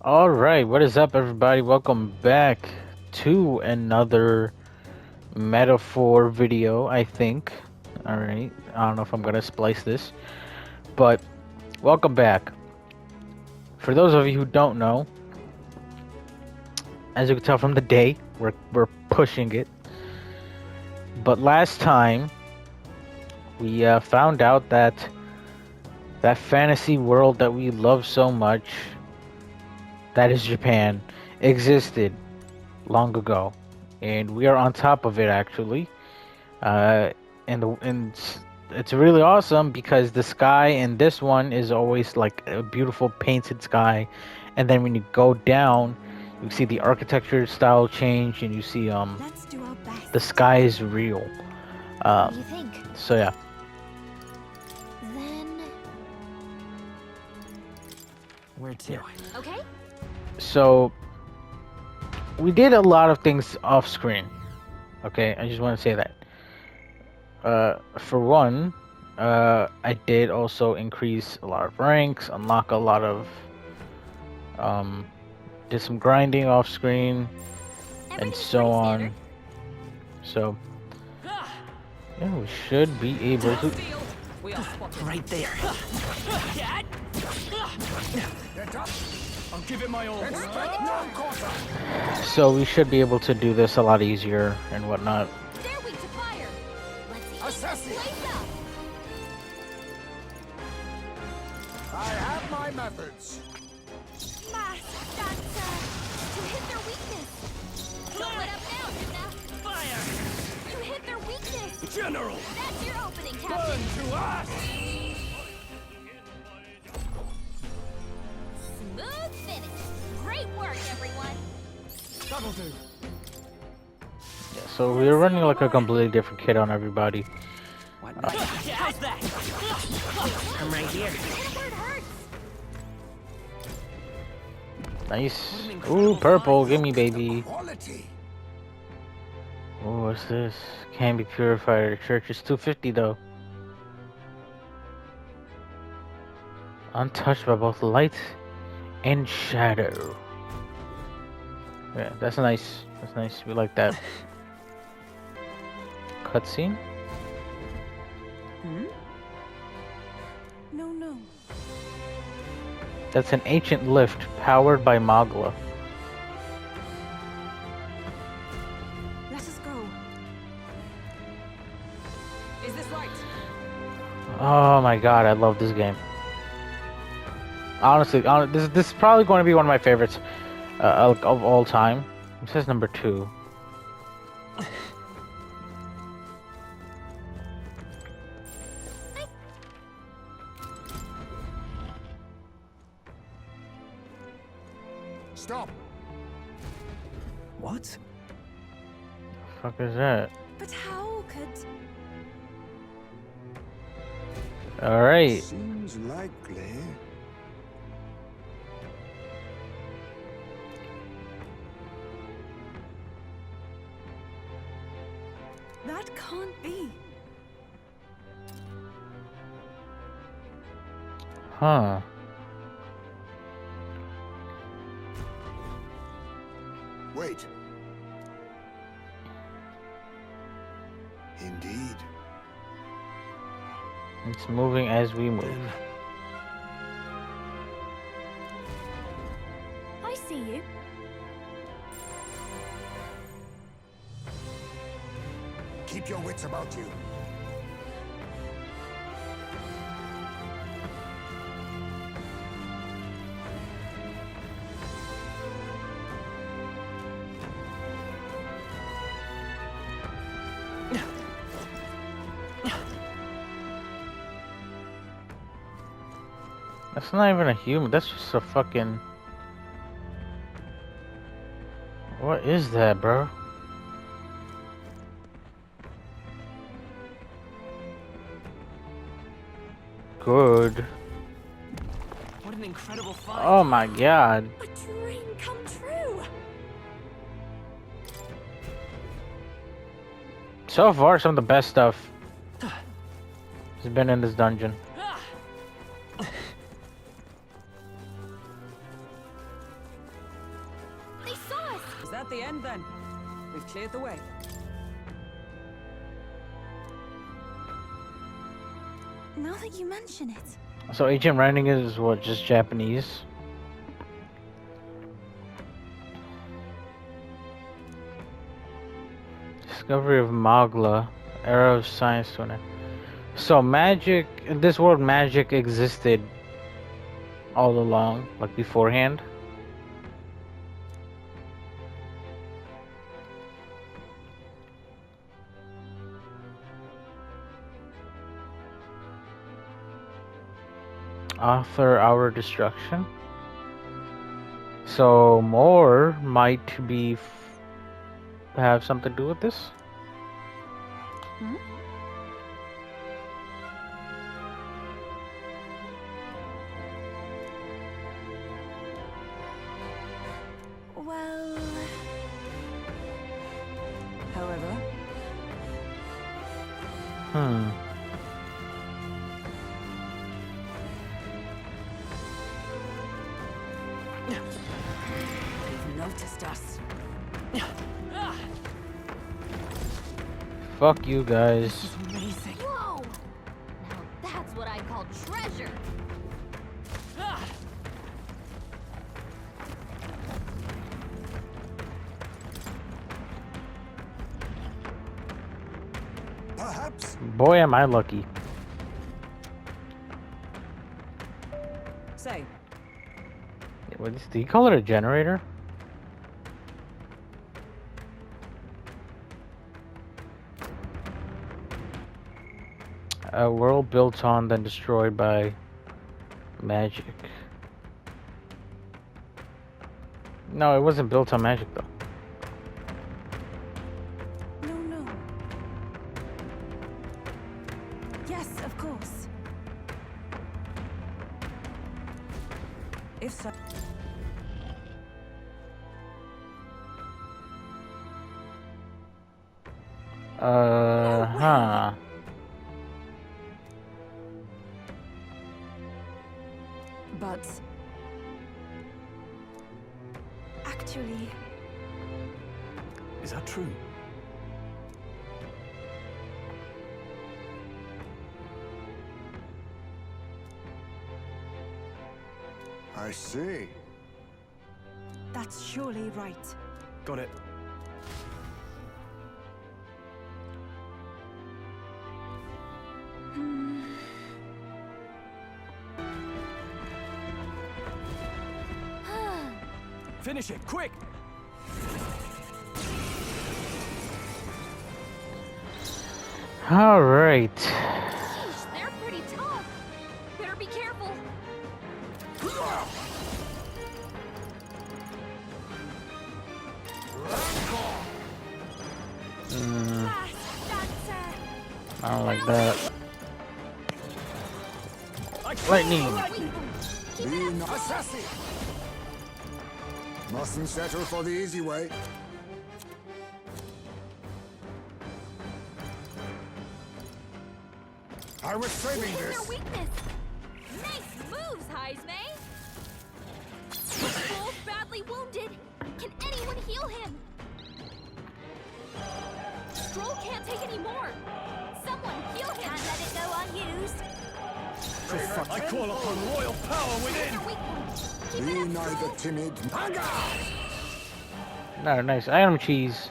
All right, what is up, everybody? Welcome back to another metaphor video, I think. All right, I don't know if I'm gonna splice this, but welcome back. For those of you who don't know, as you can tell from the day, we're pushing it. But last time we found out that that fantasy world that we love so much, that is Japan, existed long ago, and we are on top of it actually. Uh, and it's really awesome because the sky in this one is always like a beautiful painted sky, and then when you go down, you see the architecture style change, and you see Let's do our best. the sky is real. What do you think? So yeah, Then, Where to? okay. so we did a lot of things off screen. Okay, I just want to say that. For one, I did also increase a lot of ranks, unlock a lot of, did some grinding off screen, and Everything's so pretty on. standard. So, yeah, we should be able to. Right there. I'll give it my all. So we should be able to do this a lot easier and whatnot. They're weak to fire. Let's see this place up. I have my methods. Mas, that's to hit their weakness. Don't let up now, Hypna. Fire! You hit their weakness. General! That's your opening, Burn Captain. to us! Smooth finish. Great work, everyone. That'll do. Yeah, so we're running like a completely different kit on everybody. What? How's that? I'm right here. Hit where it hurts. Nice. Ooh, purple, gimme, baby. Quality. Oh, what's this? Can't be purified. The church is 250 though. Untouched by both light and shadow. Yeah, that's nice. That's nice. We like that. Cutscene. No. That's an ancient lift powered by Magla. Let us go. Is this right? Oh my god, I love this game. Honestly, this is probably going to be one of my favorites of all time. It says number 2. Stop. What? The fuck is that? But how could... Alright. Seems likely. That can't be. Huh. Wait. Indeed. It's moving as we move. I see you. Keep your wits about you. That's not even a human. That's just a fucking... What is that, bro? Good. What an incredible fight. Oh my god. A dream come true. So far, some of the best stuff has been in this dungeon. at the end then. We've cleared the way. Now that you mention it. So ancient writing is what, just Japanese? Discovery of Magla, era of science to an end. So magic, in this world, magic existed all along, like beforehand. Author our destruction. So more might be have something to do with this. Hmm? Well, However, Hmm. they've noticed us. Fuck you guys. This is amazing. whoa! Now that's what I call treasure. Perhaps Boy, am I lucky. Say, What is, do you call it a generator? A world built on, then destroyed by magic. No, it wasn't built on magic though. No. Yes, of course. if so, Huh. but Actually, is that true? I see. that's surely right. Got it. Finish it, quick! All right. Sheesh, they're pretty tough. Better be careful. Fast, that's I don't like that. Lightning. Be not sassy. Mustn't settle for the easy way. I was saving Hit their this. weakness. Nice moves, Heisme. Wolf badly wounded. Can anyone heal him? Stroll can't take any more. Someone heal him. Can't let it go unused. I call upon royal power Hit within. their weak point. Keep Be it up, neither Stroll. timid. No, nice item cheese.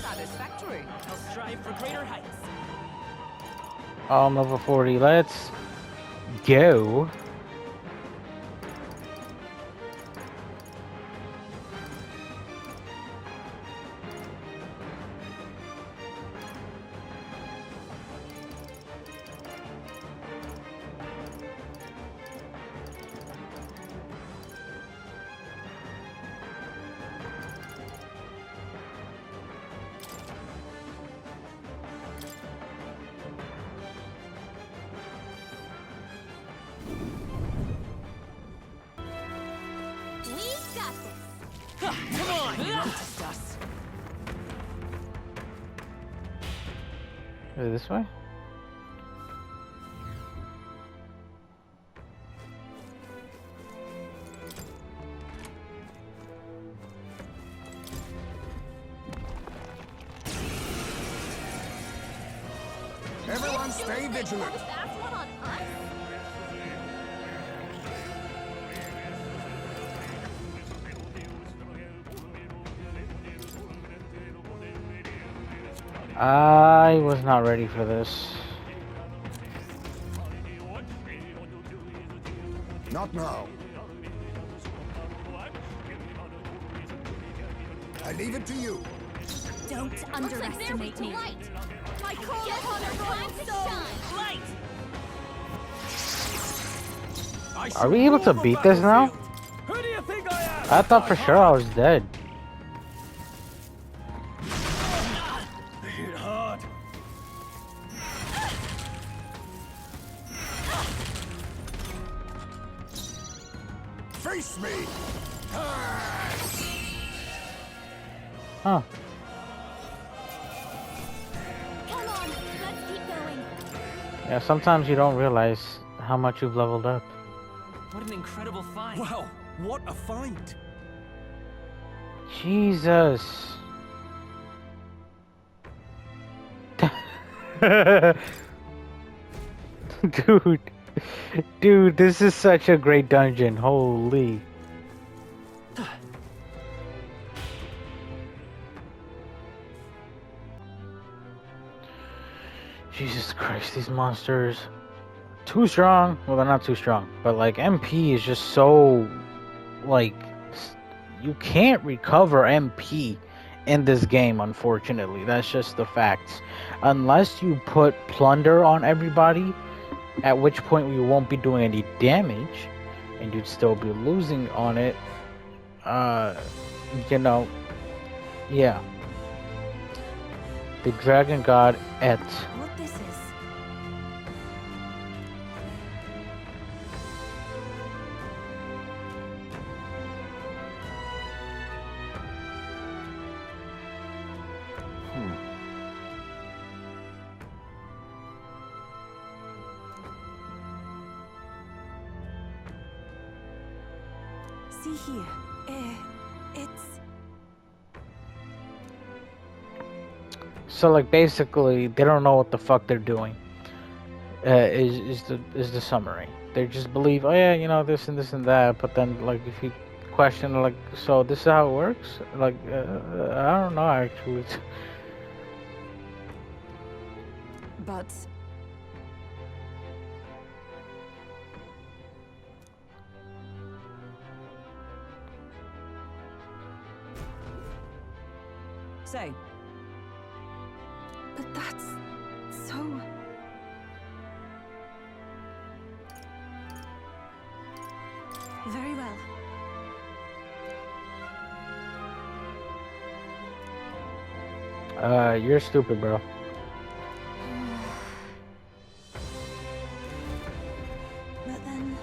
satisfactory. I'll strive for greater heights. All level 40. Let's go. We got this. Come on! Noticed us. Is it this way? Everyone stay The vigilant. fast one on us? I was not ready for this. Not now. I leave it to you. Don't underestimate me. I call upon a time to shine. Light! Are we able to beat this now? Who do you think I am? I thought for sure I was dead. They hit hard. Face me. Huh. Come on, let's keep going. Yeah, sometimes you don't realize how much you've leveled up. What an incredible find. Wow, what a find. Jesus. Dude, this is such a great dungeon. Holy. Jesus Christ, these monsters. Too strong. Well, they're not too strong, but like MP is just so like you can't recover MP in this game, unfortunately. That's just the facts. Unless you put plunder on everybody, at which point we won't be doing any damage and you'd still be losing on it. You know, yeah. The Dragon God et. What this is? See here. It's So like basically they don't know what the fuck they're doing. Is the summary. They just believe, oh yeah, you know, this and this and that, but then like if you question like, so this is how it works? Like I don't know actually. but Say, but that's so very well. You're stupid, bro. But then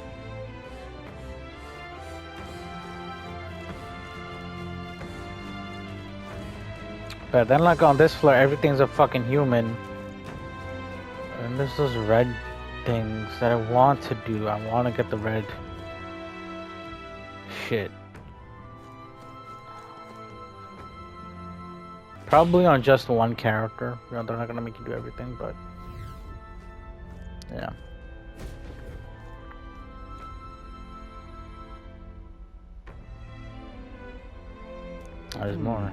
But then like on this floor everything's a fucking human. And there's those red things that I want to do. I want to get the red shit. Probably on just one character. You know, they're not gonna make you do everything, but yeah. There's more.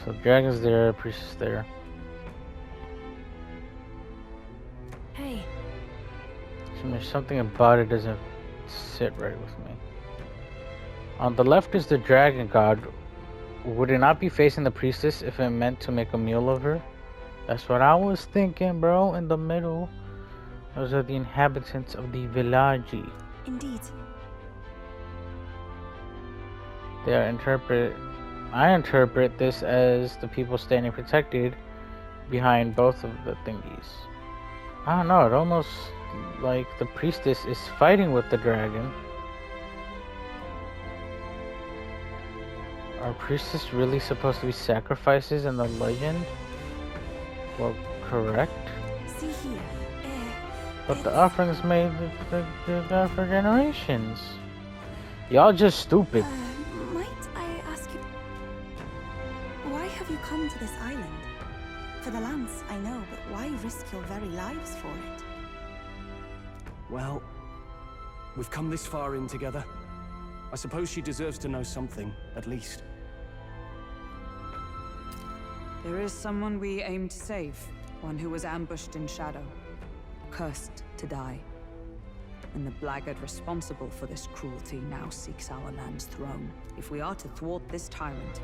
So dragon's there, priestess there. hey, So there's something about it doesn't sit right with me. On the left is the dragon god. Would it not be facing the priestess if it meant to make a meal of her? That's what I was thinking, bro. In the middle, those are the inhabitants of the village. indeed. They are I interpret this as the people standing protected behind both of the thingies. I don't know. It almost like the priestess is fighting with the dragon. Are priestess really supposed to be sacrifices in the legend? Well, correct. See here. But the offerings made the for generations. Y'all just stupid. Might I ask you, why have you come to this island? For the lance, I know, but why risk your very lives for it? Well, we've come this far in together. I suppose she deserves to know something, at least. There is someone we aim to save. One who was ambushed in shadow. Cursed to die. And the blackguard responsible for this cruelty now seeks our land's throne. If we are to thwart this tyrant,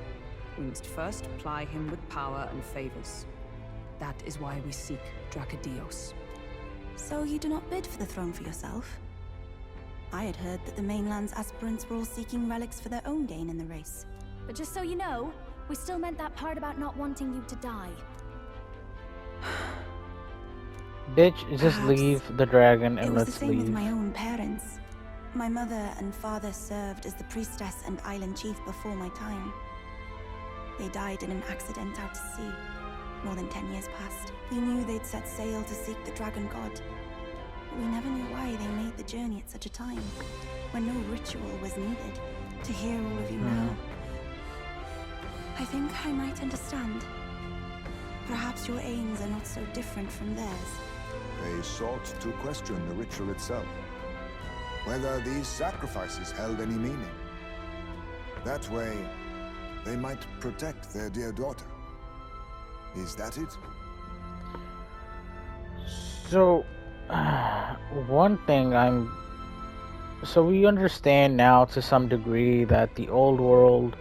we must first ply him with power and favors. That is why we seek Dracodios. So you do not bid for the throne for yourself? I had heard that the mainland's aspirants were all seeking relics for their own gain in the race. But just so you know, we still meant that part about not wanting you to die. Bitch, just Perhaps leave the dragon and it was the let's same leave. with my own parents. My mother and father served as the priestess and island chief before my time. They died in an accident out to sea. More than 10 years passed. We knew they'd set sail to seek the dragon god. But we never knew why they made the journey at such a time, when no ritual was needed. To hear all of you now, I think I might understand. Perhaps your aims are not so different from theirs. They sought to question the ritual itself. Whether these sacrifices held any meaning. That way, they might protect their dear daughter. Is that it? So, one thing so we understand now to some degree that the old world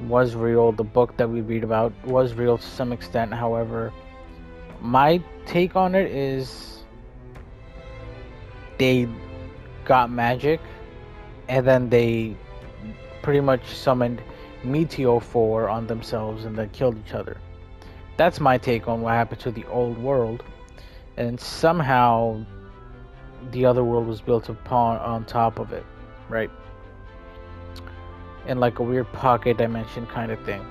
was real. The book that we read about was real to some extent. However, my take on it is they got magic and then they pretty much summoned Meteor on themselves and then killed each other. That's my take on what happened to the old world. And somehow the other world was built upon on top of it, right? In like a weird pocket dimension kind of thing.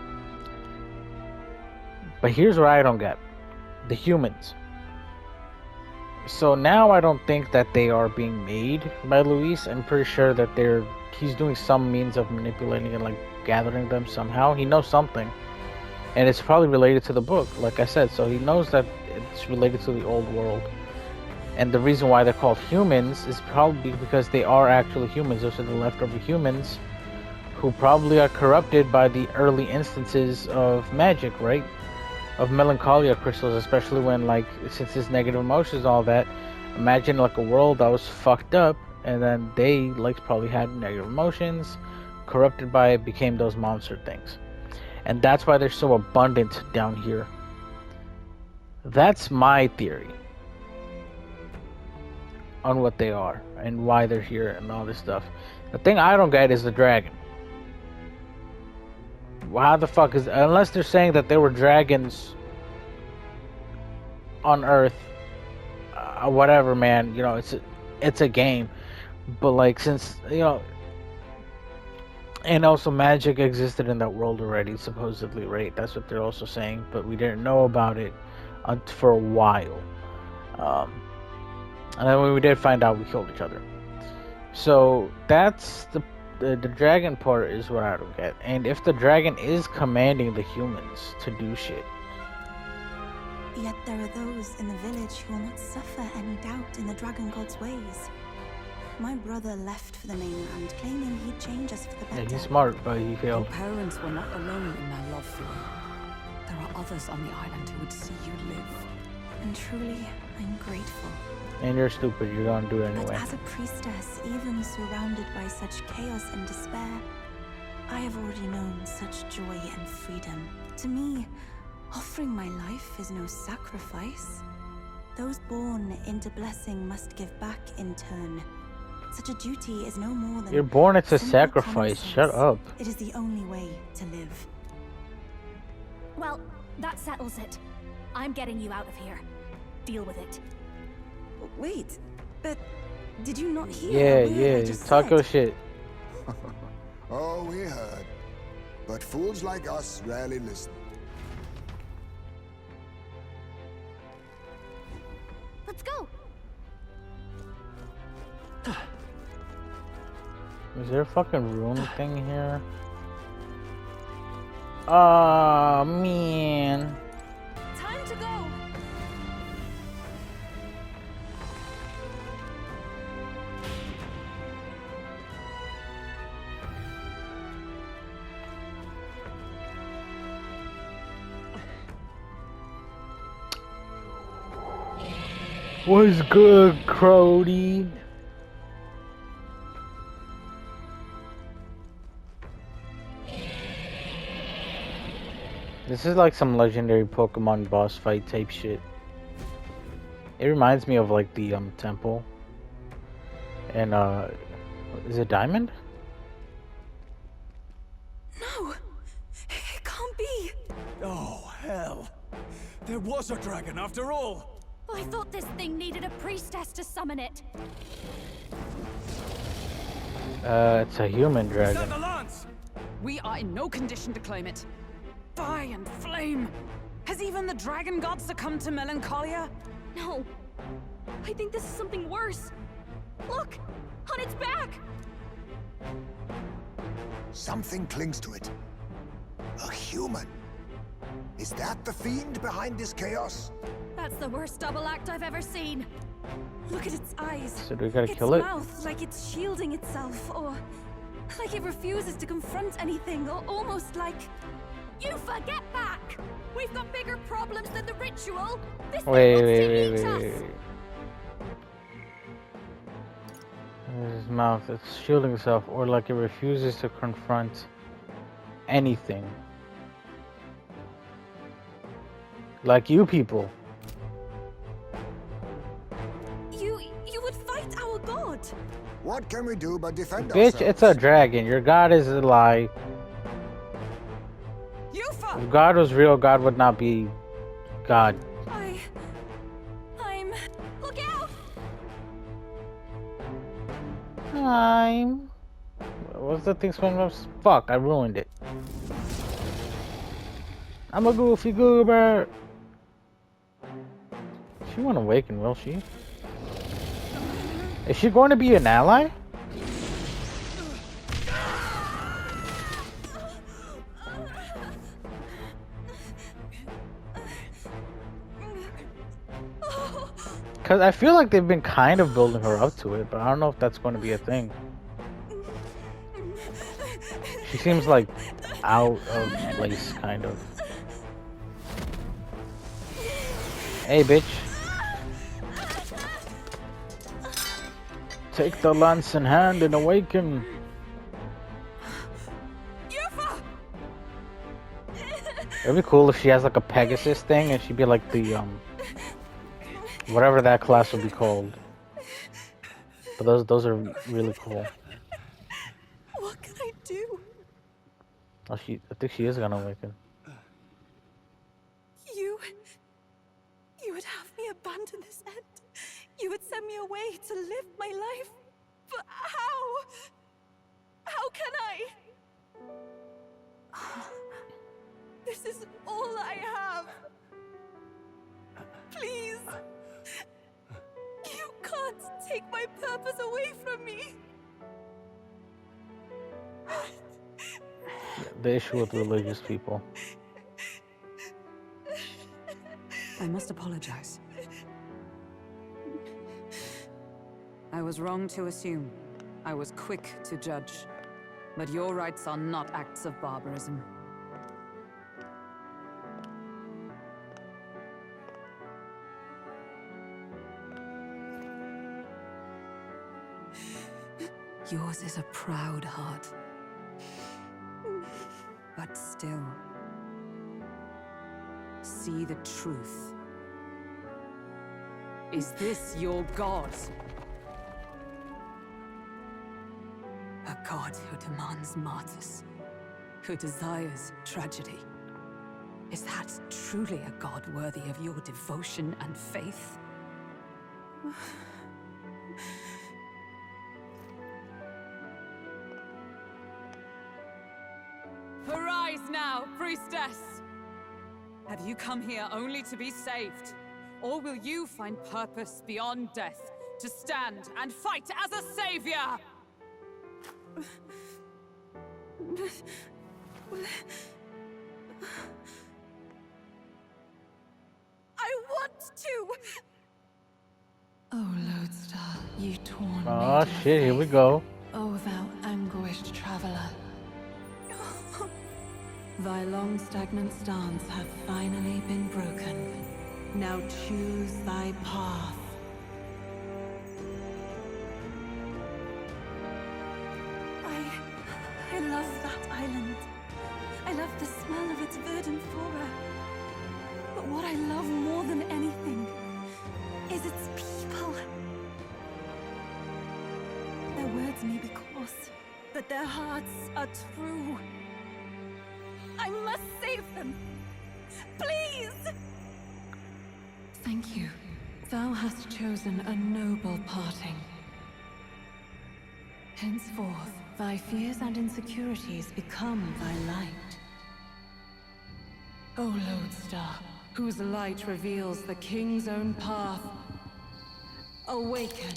But here's what I don't get. The humans. So now I don't think that they are being made by Luis. I'm pretty sure that he's doing some means of manipulating and like gathering them somehow. He knows something. And it's probably related to the book, like I said. So he knows that it's related to the old world. And the reason why they're called humans is probably because they are actually humans. Those are the leftover humans who probably are corrupted by the early instances of magic, right? Of melancholia crystals, especially when, like, since it's negative emotions and all that, imagine like a world that was fucked up, and then they, like, probably had negative emotions, corrupted by it, became those monster things. And that's why they're so abundant down here. That's my theory on what they are and why they're here and all this stuff. The thing I don't get is the dragon. How the fuck is, unless they're saying that there were dragons on Earth, whatever, man. You know, it's a game, but like, since, you know, and also magic existed in that world already, supposedly, right? That's what they're also saying, but we didn't know about it for a while. And then when we did find out, we killed each other. So that's the dragon part is what I don't get. And if the dragon is commanding the humans to do shit, Yet there are those in the village who will not suffer any doubt in the dragon god's ways. My brother left for the mainland, claiming he'd change us for the better. yeah, he's smart, but he Your failed. parents were not alone in their love for you. There are others on the island who would see you live. And truly, I'm grateful. And you're stupid, you're gonna do it But anyway. as a priestess, even surrounded by such chaos and despair, I have already known such joy and freedom. To me, offering my life is no sacrifice. Those born into blessing must give back in turn. Such a duty is no more than... You're born, it's a simple sacrifice. common Shut sense. up. It is the only way to live. Well, that settles it. I'm getting you out of here. Deal with it. Wait, but did you not hear Yeah, a word I yeah, just talk said? your shit. Oh, we heard. But fools like us rarely listen. Let's go. Is there a fucking rune thing here? Oh, man. Time to What's good, Crody? This is like some legendary Pokemon boss fight type shit. It reminds me of like the temple. And is it Diamond? No, it can't be. Oh, hell. There was a dragon after all. I thought this thing needed a priestess to summon it. It's a human Is dragon. that the lance? We are in no condition to claim it. Fire and flame! Has even the dragon god succumbed to melancholia? No. I think this is something worse. Look! On its back! Something clings to it. A human. Is that the fiend behind this chaos? That's the worst double act I've ever seen. Look at its eyes. So do we gotta its kill it? mouth, like it's shielding itself, or like it refuses to confront anything, or almost like... Yufa, get back! We've got bigger problems than the ritual! This thing Wait, wants wait, to wait, eat wait, us! wait. His mouth, it's shielding itself, or like it refuses to confront anything. Like you people. You would fight our god! What can we do but defend Bitch, ourselves? it's a dragon. Your god is a lie. Yufa! If God was real, God would not be God. I'm... Look out! What's the thing spelling of? Fuck, I ruined it. I'm a goofy goober. She won't awaken, will she? Is she going to be an ally? Because I feel like they've been kind of building her up to it, but I don't know if that's going to be a thing. She seems like out of place, kind of. Hey, bitch. Take the lance in hand and awaken. It'd be cool if she has like a Pegasus thing and she'd be like the whatever that class would be called. But those are really cool. What can I do? Oh, I think she is gonna awaken. You would have me abandon this end. You would send me away to live my life. But how? How can I? This is all I have. Please. You can't take my purpose away from me. The issue with religious people. I must apologize. I was wrong to assume. I was quick to judge. But your rites are not acts of barbarism. Yours is a proud heart. But still, see the truth. Is this your god? A god who demands martyrs, who desires tragedy. Is that truly a god worthy of your devotion and faith? Arise now, priestess! Have you come here only to be saved? Or will you find purpose beyond death, to stand and fight as a savior? I want to! Oh, Lodestar, you torn Oh maiden of shit, here we faith. go. Oh, thou anguished traveler. Thy long stagnant stance hath finally been broken. Now choose thy path, love that island. I love the smell of its verdant flora. But what I love more than anything is its people. Their words may be coarse, but their hearts are true. I must save them. Please! Thank you. Thou hast chosen a noble parting. Henceforth, thy fears and insecurities become thy light. O Lodestar, whose light reveals the king's own path, awaken.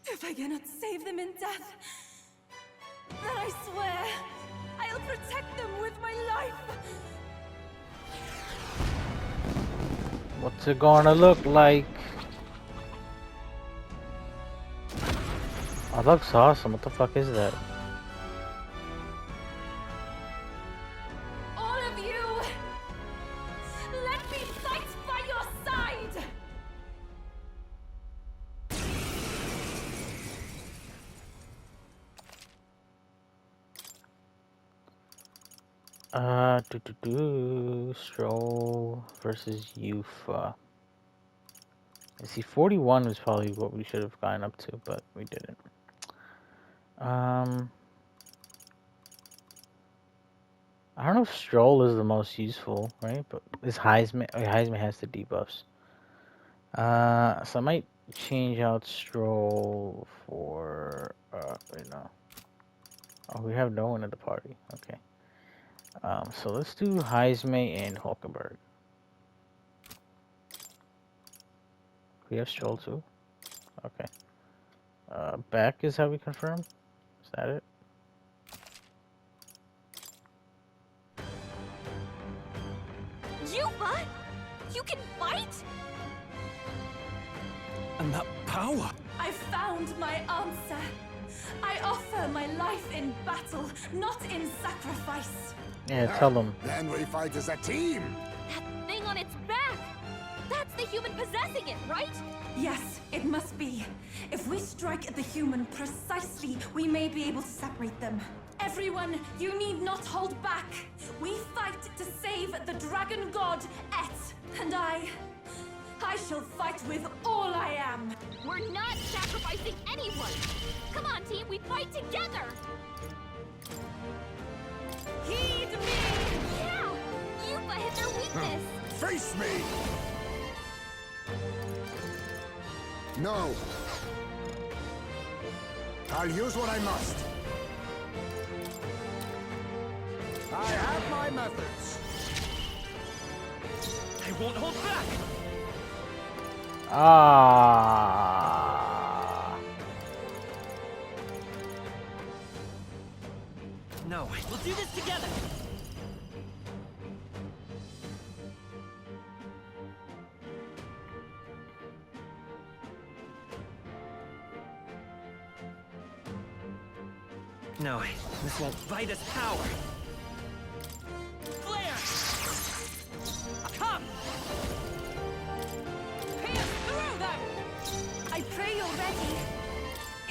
If I cannot save them in death, then I swear I'll protect them with my life. What's it gonna look like? Oh, that looks awesome. What the fuck is that? All of you, let me fight by your side. Stroll versus Yufa. I see 41 was probably what we should have gone up to, but we didn't. I don't know if Stroll is the most useful, right? But this Heisman has the debuffs. So I might change out Stroll for wait, no. Oh, we have no one at the party. Okay. So let's do Heisman and Hulkenberg. We have Stroll too. Okay. Back is how we confirm. Is that it? Yufa? You can fight? And that power! I found my answer. I offer my life in battle, not in sacrifice. Yeah, tell them. Then we fight as a team. That thing on its back! That's the human possessing it, right? Yes, it must be. If we strike at the human precisely, we may be able to separate them. Everyone, you need not hold back. We fight to save the dragon god, Et. And I shall fight with all I am. We're not sacrificing anyone! Come on, team, we fight together! Heed me! Yeah! Yufa hit their weakness! Face me! No. I'll use what I must. I have my methods. I won't hold back! Ah. No, we'll do this together! No, this won't fight us power! Flare! Come! Pierce through them! I pray you're ready.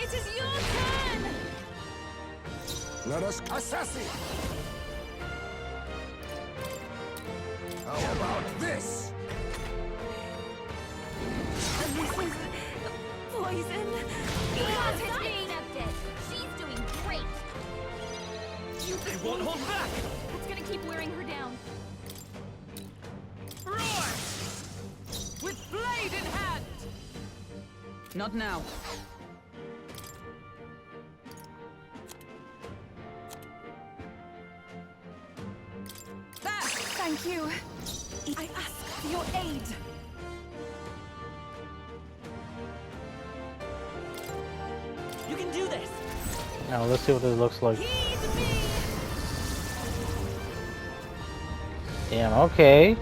It is your turn! Let us assassin. How about this? And this is poison. Because his accepted! She's doing great! I won't hold back! It's gonna keep wearing her down. Roar! With blade in hand! Not now. Thank you. I ask for your aid. You can do this! Now let's see what it looks like. Heed me! Damn. Okay.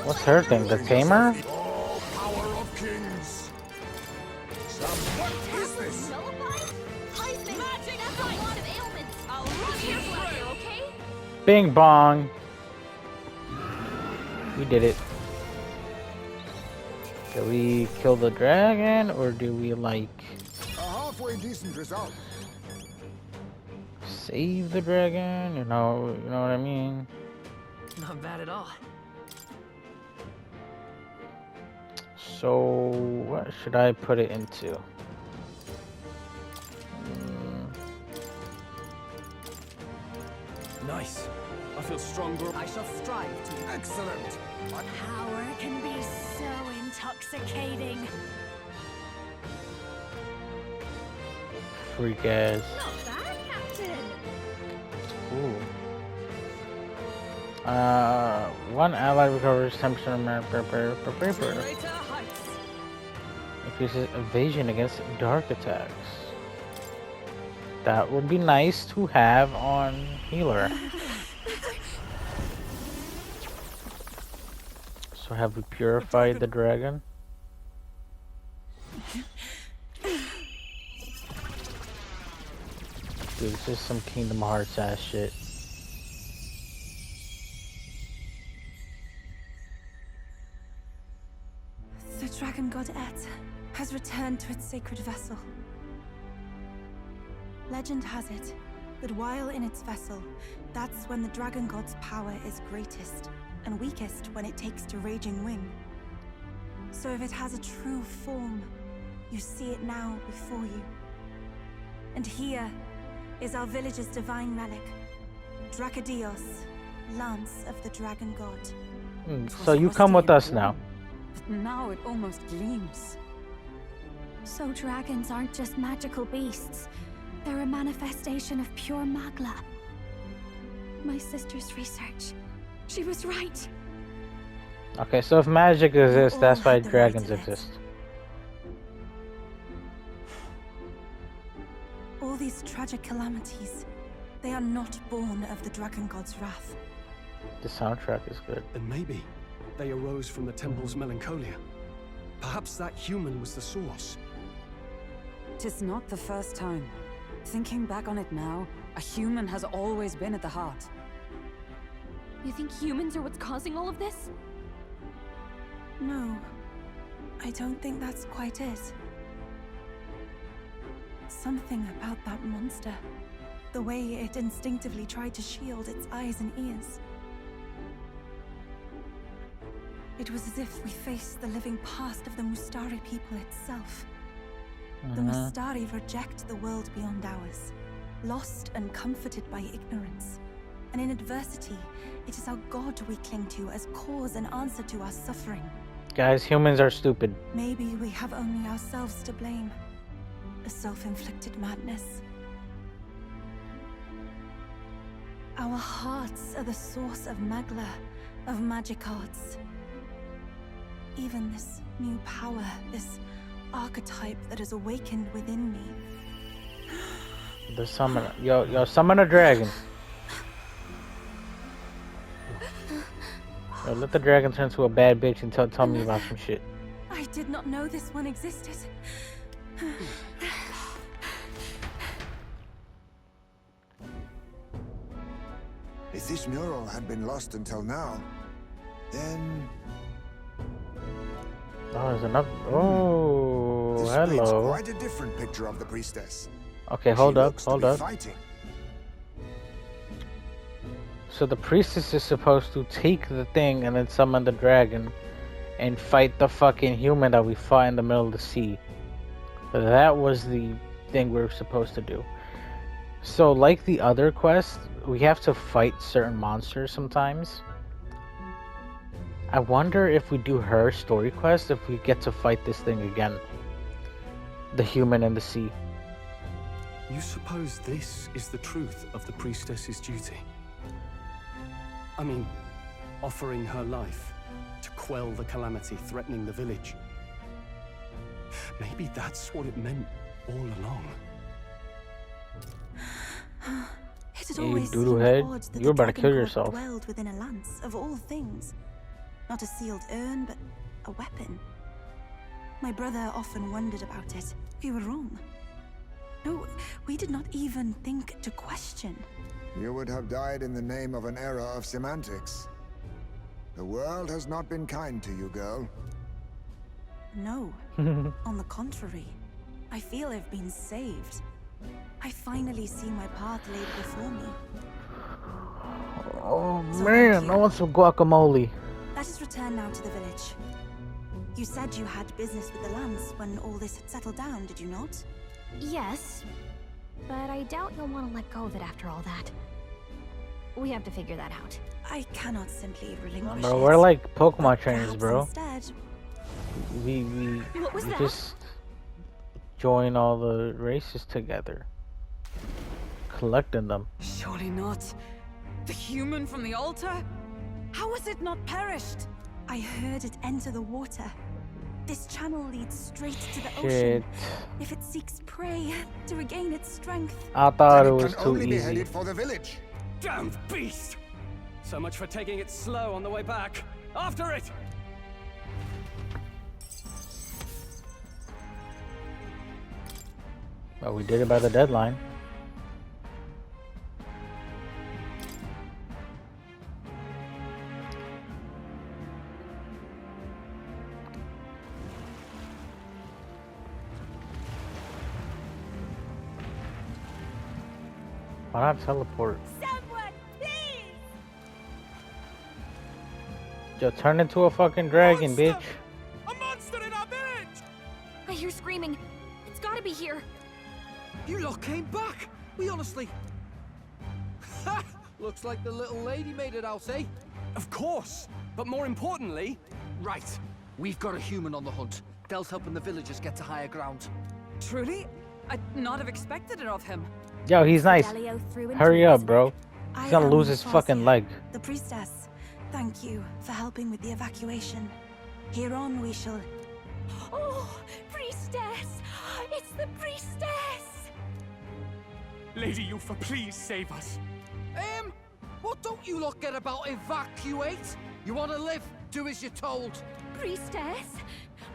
What's her thing? The tamer? Oh, power of kings. What is this? Nullified? Heisman! Magic! That's right! Bing bong. We did it. Do we kill the dragon or do we like A halfway decent result. save the dragon? You know what I mean? Not bad at all. So what should I put it into? Nice. I feel stronger. I shall strive to. Excellent. Power can be so intoxicating. Freak ass. Not bad, Captain. Ooh. One ally recovers 10% per Greater heights. increases evasion against dark attacks. That would be nice to have on healer. So have we purified the dragon? Dude, this is some Kingdom Hearts ass shit. The dragon god Et has returned to its sacred vessel. Legend has it that while in its vessel, that's when the dragon god's power is greatest and weakest when it takes to raging wing. So if it has a true form, you see it now before you. And here is our village's divine relic, Dracadios, Lance of the Dragon God. So you come with us now. But now it almost gleams. So dragons aren't just magical beasts. They're a manifestation of pure magla. My sister's research. She was right. Okay, so if magic exists, all that's why had the right dragons of it. exist. All these tragic calamities, they are not born of the dragon god's wrath. The soundtrack is good. And maybe they arose from the temple's melancholia. Perhaps that human was the source. 'Tis not the first time. Thinking back on it now, a human has always been at the heart. You think humans are what's causing all of this? No, I don't think that's quite it. Something about that monster. The way it instinctively tried to shield its eyes and ears. It was as if we faced the living past of the Mustari people itself. The Mustari reject the world beyond ours, lost and comforted by ignorance. And in adversity, it is our God we cling to as cause and answer to our suffering. Guys, humans are stupid. Maybe we have only ourselves to blame. A self-inflicted madness. Our hearts are the source of magla, of magic arts. Even this new power, this archetype that has awakened within me. The summoner. Yo, summon a dragon. Yo, let the dragon turn to a bad bitch and tell me about some shit. I did not know this one existed. If this mural had been lost until now, then Oh, there's another. Oh, this paints hello. quite a different picture of the priestess. Okay, She hold up, looks to hold be up. fighting. So the priestess is supposed to take the thing and then summon the dragon and fight the fucking human that we fought in the middle of the sea. That was the thing we were supposed to do. So like the other quest, we have to fight certain monsters sometimes. I wonder if we do her story quest, if we get to fight this thing again. The human in the sea. You suppose this is the truth of the priestess's duty? I mean, offering her life to quell the calamity threatening the village. Maybe that's what it meant all along. It had Hey, always doodle seemed head, odd that you're the about to kill dragon god yourself. dwelled within a lance of all things. Not a sealed urn, but a weapon. My brother often wondered about it. We were wrong. No, we did not even think to question. You would have died in the name of an era of semantics. The world has not been kind to you, girl. No. On the contrary, I feel I've been saved. I finally see my path laid before me. Oh So man, thank I you. want some guacamole. Let us return now to the village. You said you had business with the lands when all this had settled down, did you not? Yes, but I doubt you'll want to let go of it after all that. We have to figure that out. I cannot simply relinquish Bro, it. we're like Pokemon But trainers, perhaps bro. Instead, We What was that? just join all the races together, collecting them. Surely not. The human from the altar? How has it not perished? I heard it enter the water. This channel leads straight to the Shit, ocean. If it seeks prey to regain its strength. I thought Then it was can too only be easy. headed for the village. Damned beast! So much for taking it slow on the way back. After it! But we did it by the deadline. Why not teleport? Someone, please! Yo, turn into a fucking dragon, bitch. A monster in our village! I hear screaming. It's gotta be here. You lot came back! We honestly... Ha! Looks like the little lady made it out, eh? Of course! But more importantly... Right. We've got a human on the hunt. Del's helping the villagers get to higher ground. Truly? I'd not have expected it of him. Yo, he's nice. Delio through and Hurry through, up, isn't bro. it? He's gonna lose his fucking leg. The priestess. Thank you for helping with the evacuation. Here on we shall... Oh, priestess! It's the priestess! Lady Yufa, please save us. What don't you lot get about evacuate? You want to live? Do as you're told. Priestess,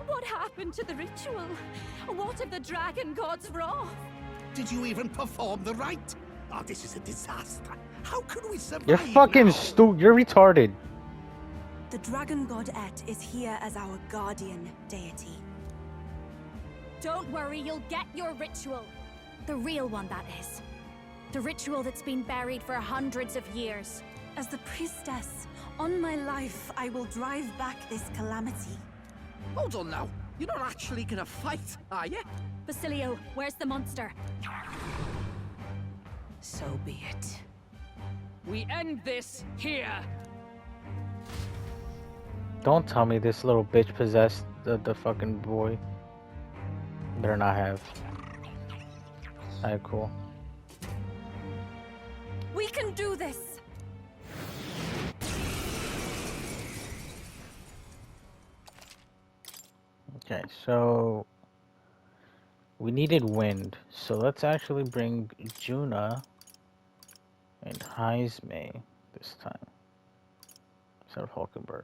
what happened to the ritual? What of the dragon god's wrath? Did you even perform the rite? Oh, this is a disaster. How could we survive? You're fucking now? You're retarded. The dragon god Et is here as our guardian deity. Don't worry, you'll get your ritual. The real one, that is. The ritual that's been buried for hundreds of years. As the priestess, on my life, I will drive back this calamity. Hold on now. You're not actually gonna fight, are you? Basilio, where's the monster? So be it. We end this here. Don't tell me this little bitch possessed the fucking boy. Better not have. Alright, cool. We can do this! Okay, so we needed wind, so let's actually bring Juna and Heisme this time instead of Hulkenberg.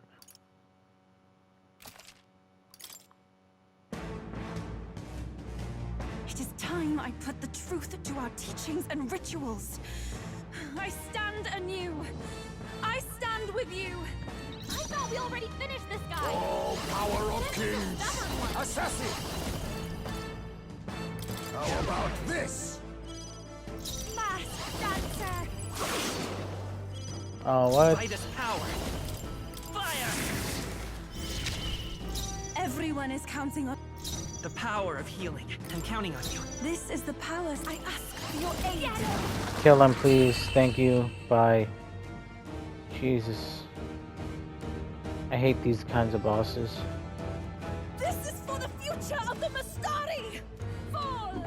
It is time I put the truth to our teachings and rituals. I stand anew. I stand with you. I thought we already finished this guy. All power of This is a kings! stubborn one. Assassin! How about this? Masked dancer. Oh, what? Light us power. Fire! Everyone is counting on... The power of healing. I'm counting on you. This is the power I ask for your aid. Kill him, please. Thank you. Bye. Jesus. I hate these kinds of bosses. This is for the future of the Mastari! Fall!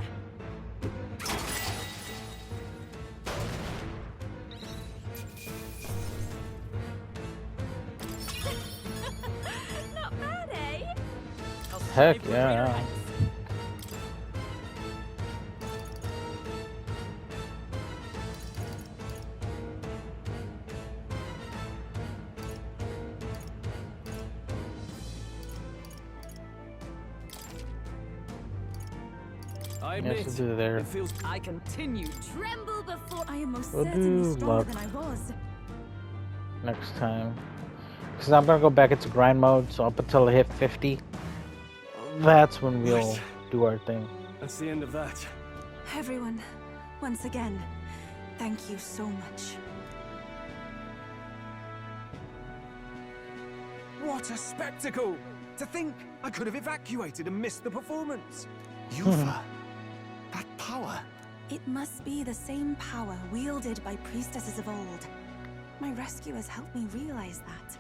Not bad, eh? Heck yeah. I Yes, admit, we'll do there. it feels I continue. Tremble before I am most We'll certainly do stronger luck. than I was. Next time. Because I'm going to go back into grind mode, so up until I hit 50, that's when we'll do our thing. That's the end of that. Everyone, once again, thank you so much. What a spectacle! To think I could have evacuated and missed the performance. Yufa, that power. It must be the same power wielded by priestesses of old. My rescuers helped me realize that.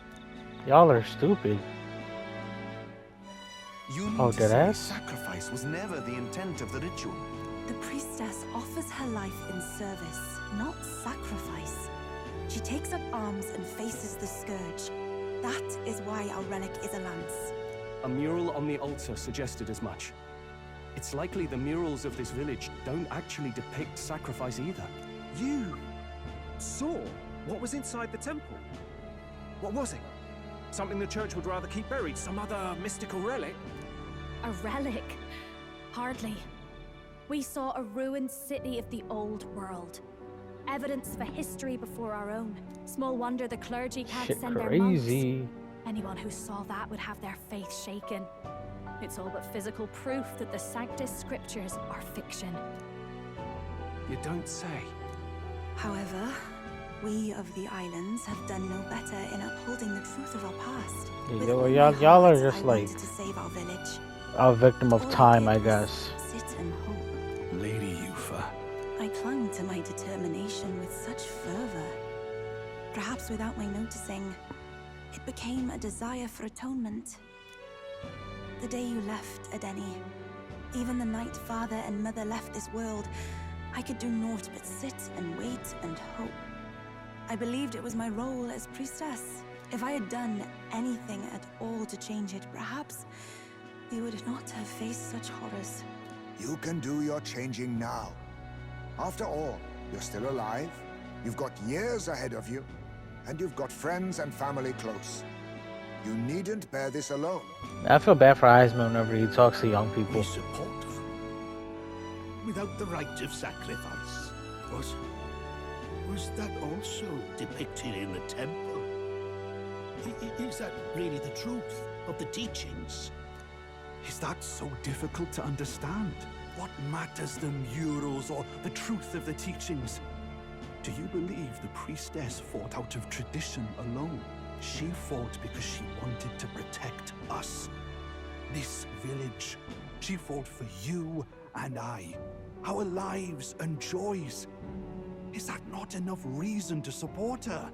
Y'all are stupid. You mean Oh, to did say I? sacrifice was never the intent of the ritual? The priestess offers her life in service, not sacrifice. She takes up arms and faces the scourge. That is why our relic is a lance. A mural on the altar suggested as much. It's likely the murals of this village don't actually depict sacrifice either. You saw what was inside the temple? What was it? Something the church would rather keep buried? Some other mystical relic? A relic? Hardly. We saw a ruined city of the old world. Evidence for history before our own. Small wonder the clergy can't Shit send their monks. crazy. Anyone who saw that would have their faith shaken. It's all but physical proof that the Sanctus Scriptures are fiction. You don't say. However, we of the islands have done no better in upholding the truth of our past. Yeah, With well, all my y'all are heart, just I like wanted to save our village. a victim of All time, I I did was guess. sit and hope. Lady Yufa. I clung to my determination with such fervor. Perhaps without my noticing, it became a desire for atonement. The day you left, Adeni, even the night father and mother left this world, I could do naught but sit and wait and hope. I believed it was my role as priestess. If I had done anything at all to change it, perhaps we would not have faced such horrors. You can do your changing now. After all, you're still alive, you've got years ahead of you, and you've got friends and family close. You needn't bear this alone. I feel bad for Heisman whenever he talks to young people. We support them. Without the rite of sacrifice. Was that also depicted in the temple? Is that really the truth of the teachings? Is that so difficult to understand? What matters the murals or the truth of the teachings? Do you believe the priestess fought out of tradition alone? She fought because she wanted to protect us. This village. She fought for you and I. Our lives and joys. Is that not enough reason to support her?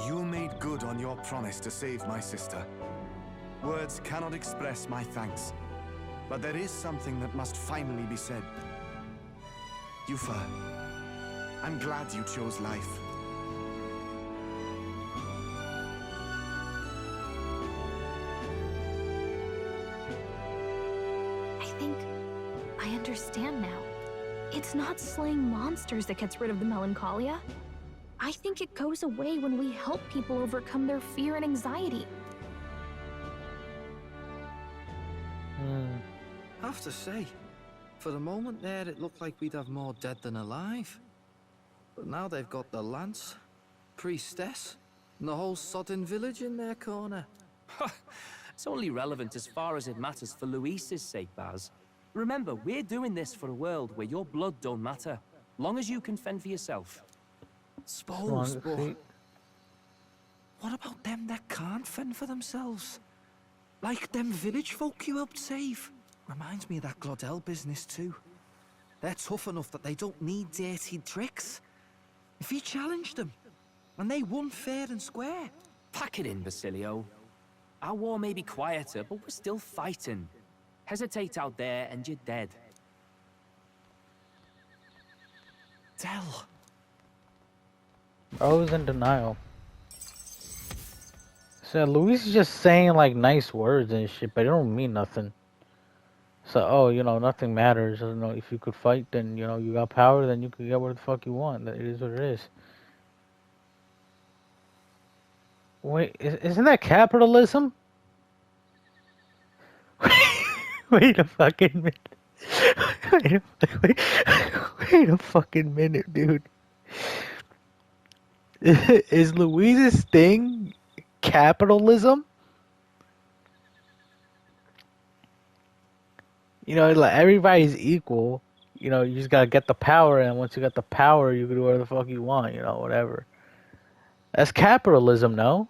You made good on your promise to save my sister. Words cannot express my thanks. But there is something that must finally be said. Yufa, I'm glad you chose life. I think I understand now. It's not slaying monsters that gets rid of the melancholia. I think it goes away when we help people overcome their fear and anxiety. I have to say, for a moment there it looked like we'd have more dead than alive. But now they've got the lance, priestess, and the whole sodden village in their corner. It's only relevant as far as it matters for Luis's sake, Baz. Remember, we're doing this for a world where your blood don't matter, long as you can fend for yourself. Suppose, but what about them that can't fend for themselves? Like them village folk you helped save. Reminds me of that Glodell business too. They're tough enough that they don't need dirty tricks. If you challenged them, and they won fair and square. Pack it in, Basilio. Our war may be quieter, but we're still fighting. Hesitate out there and you're dead. Del. I was in denial. So Luis is just saying like nice words and shit, but it don't mean nothing. So, oh, you know, nothing matters. You know, if you could fight, then, you know, you got power, then you could get what the fuck you want. It is what it is. Wait, isn't that capitalism? Wait a fucking minute. Wait a fucking minute, dude. Is Louise's thing capitalism? You know, like everybody's equal. You know, you just gotta get the power, and once you got the power, you can do whatever the fuck you want. You know, whatever. That's capitalism, no?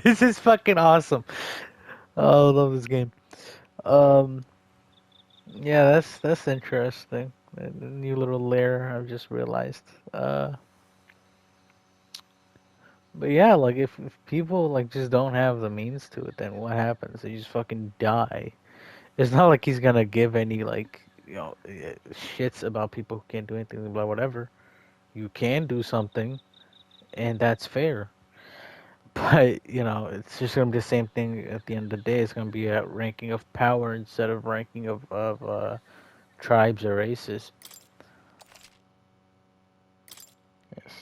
This is fucking awesome. Oh, I love this game. Yeah, that's interesting. A new little layer I've just realized. But yeah, like if people like just don't have the means to it, then what happens? They just fucking die. It's not like he's gonna give any like shits about people who can't do anything, blah whatever. You can do something, and that's fair. But it's just gonna be the same thing at the end of the day. It's gonna be a ranking of power instead of ranking of tribes or races. Yes.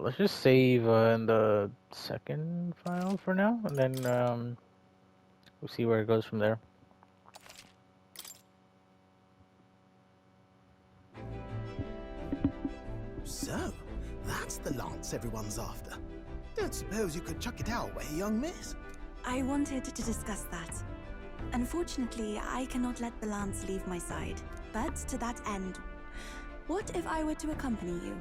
Let's just save in the second file for now, and then we'll see where it goes from there. So, that's the lance everyone's after. Don't suppose you could chuck it our way, young miss? I wanted to discuss that. Unfortunately, I cannot let the lance leave my side. But to that end, what if I were to accompany you?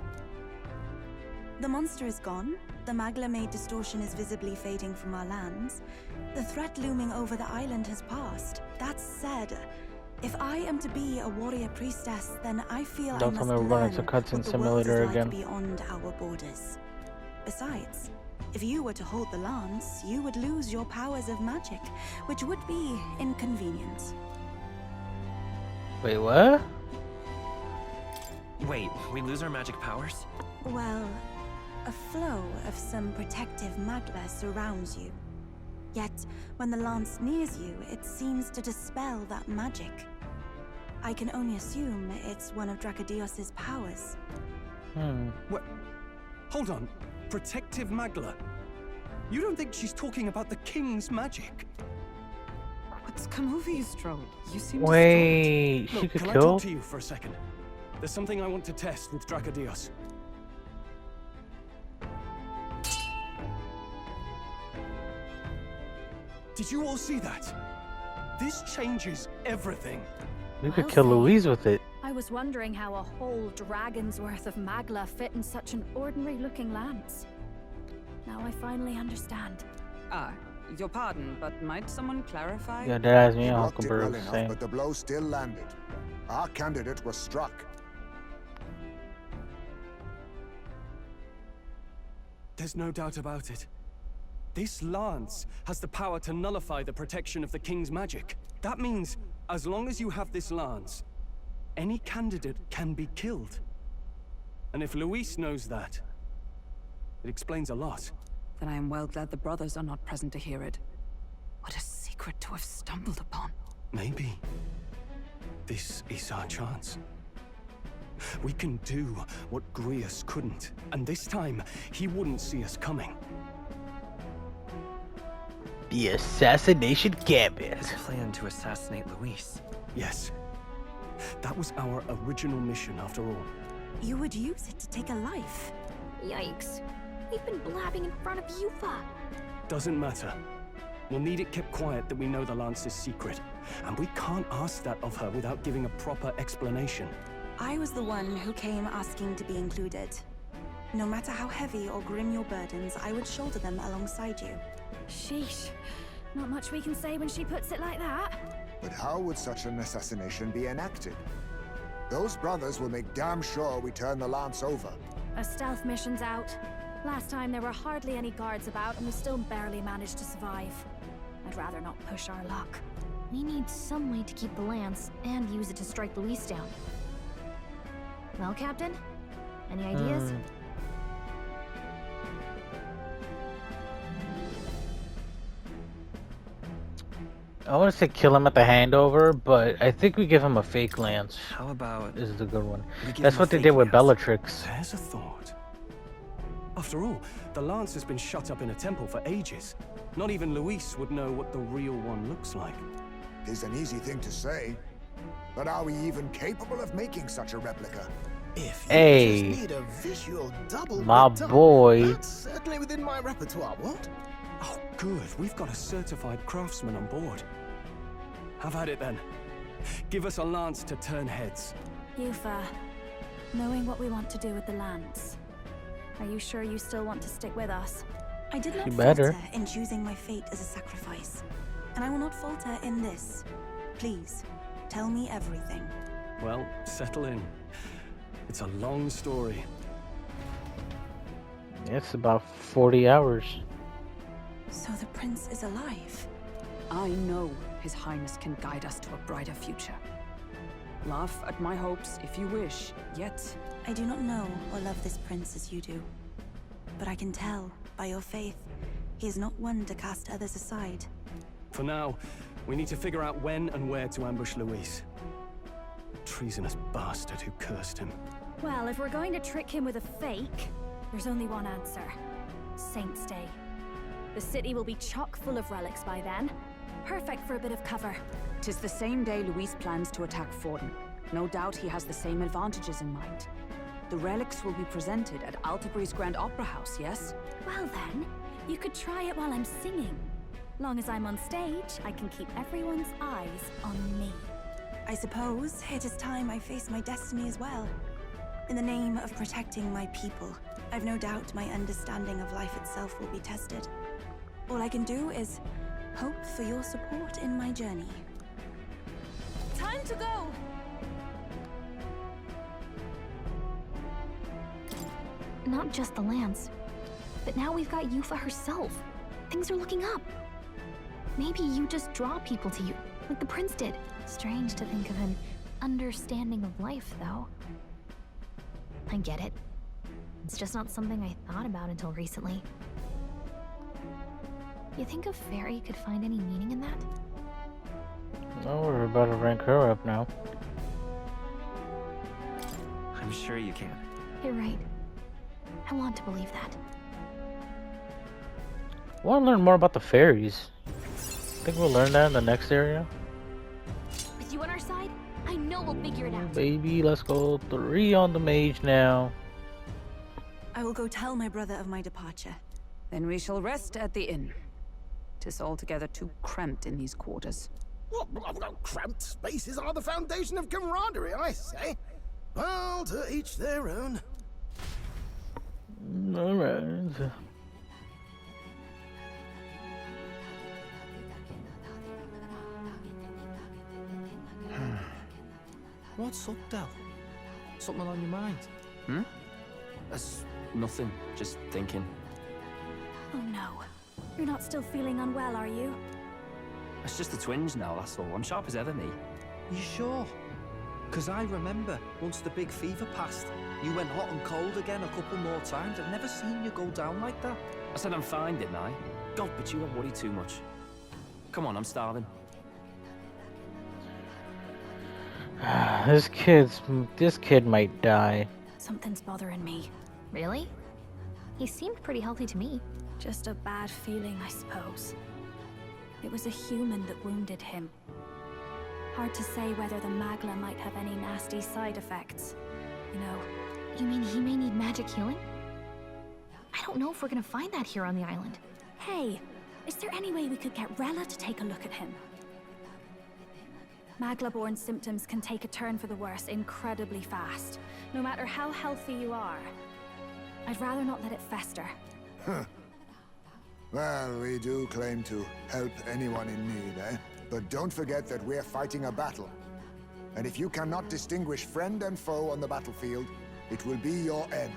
The monster is gone, the Magla-made distortion is visibly fading from our lands, the threat looming over the island has passed. That said, if I am to be a warrior priestess, then I feel Don't I tell must me we're running to learn Cutscene what the world Simulator is like again. beyond our borders. Besides, if you were to hold the lance, you would lose your powers of magic, which would be inconvenient. Wait, what? Wait, we lose our magic powers? Well, a flow of some protective magla surrounds you. Yet, when the lance nears you, it seems to dispel that magic. I can only assume it's one of Dracodios's powers. What? Hold on. Protective magla? You don't think she's talking about the king's magic? What's come over you, Stroll? You seem Wait, distraught. she Look, could can I kill? talk to you for a second? There's something I want to test with Dracodios. Did you all see that? This changes everything. You could kill Louise with it. I was wondering how a whole dragon's worth of magla fit in such an ordinary-looking lance. Now I finally understand. Your pardon, but might someone clarify? Yeah, that asked me You on blocked it well Huckleberry enough, saying. but the blow still landed. Our candidate was struck. There's no doubt about it. This lance has the power to nullify the protection of the king's magic. That means, as long as you have this lance, any candidate can be killed. And if Luis knows that, it explains a lot. Then I am well glad the brothers are not present to hear it. What a secret to have stumbled upon. Maybe this is our chance. We can do what Grius couldn't, and this time, he wouldn't see us coming. The assassination gambit. His plan to assassinate Luis. Yes. That was our original mission, after all. You would use it to take a life. Yikes. We've been blabbing in front of Yufa. Doesn't matter. We'll need it kept quiet that we know the lance is secret. And we can't ask that of her without giving a proper explanation. I was the one who came asking to be included. No matter how heavy or grim your burdens, I would shoulder them alongside you. Sheesh. Not much we can say when she puts it like that. But how would such an assassination be enacted? Those brothers will make damn sure we turn the lance over. A stealth mission's out. Last time there were hardly any guards about and we still barely managed to survive. I'd rather not push our luck. We need some way to keep the lance and use it to strike Luis down. Well, Captain? Any ideas? I want to say kill him at the handover, but I think we give him a fake lance. How about... This is a good one. We give That's him what a they fake did with lance. Bellatrix. There's a thought. After all, the lance has been shut up in a temple for ages. Not even Luis would know what the real one looks like. It's an easy thing to say, but are we even capable of making such a replica? If you Hey, just need a visual double, my bit up, boy. that's certainly within my repertoire, what? Oh, good. We've got a certified craftsman on board. Have at it then. Give us a lance to turn heads. Yufa, knowing what we want to do with the lance, are you sure you still want to stick with us? I did not You better. falter in choosing my fate as a sacrifice. And I will not falter in this. Please, tell me everything. Well, settle in. It's a long story. It's about 40 hours. So the prince is alive. I know His Highness can guide us to a brighter future. Laugh at my hopes if you wish, yet... I do not know or love this prince as you do. But I can tell, by your faith, he is not one to cast others aside. For now, we need to figure out when and where to ambush Luis. Treasonous bastard who cursed him. Well, if we're going to trick him with a fake, there's only one answer. Saint's Day. The city will be chock full of relics by then. Perfect for a bit of cover. 'Tis the same day Luis plans to attack Forden. No doubt he has the same advantages in mind. The relics will be presented at Altabri's Grand Opera House, yes? Well then, you could try it while I'm singing. Long as I'm on stage, I can keep everyone's eyes on me. I suppose it is time I face my destiny as well. In the name of protecting my people, I've no doubt my understanding of life itself will be tested. All I can do is hope for your support in my journey. Time to go! Not just the lance, but now we've got Yufa herself. Things are looking up. Maybe you just draw people to you, like the prince did. Strange to think of an understanding of life, though. I get it. It's just not something I thought about until recently. You think a fairy could find any meaning in that? Oh, we're about to rank her up now. I'm sure you can. You're right. I want to believe that. I want to learn more about the fairies. I think we'll learn that in the next area. With you on our side, I know we'll figure it out. Baby, let's go 3 on the mage now. I will go tell my brother of my departure. Then we shall rest at the inn. 'Tis altogether too cramped in these quarters. What? Cramped spaces are the foundation of camaraderie, I say. Well, to each their own. Alright. What's up, Del? Something on your mind? That's nothing. Just thinking. Oh no. You're not still feeling unwell, are you? It's just the twinge now, that's all. I'm sharp as ever, me. You sure? Because I remember, once the big fever passed, you went hot and cold again a couple more times. I've never seen you go down like that. I said I'm fine, didn't I? God, but you don't worry too much. Come on, I'm starving. This kid might die. Something's bothering me. Really? He seemed pretty healthy to me. Just a bad feeling, I suppose. It was a human that wounded him. Hard to say whether the Magla might have any nasty side effects. You know. You mean he may need magic healing? I don't know if we're gonna find that here on the island. Hey, is there any way we could get Rella to take a look at him? Magla-born symptoms can take a turn for the worse incredibly fast, no matter how healthy you are. I'd rather not let it fester. Huh. Well, we do claim to help anyone in need, eh? But don't forget that we're fighting a battle. And if you cannot distinguish friend and foe on the battlefield, it will be your end.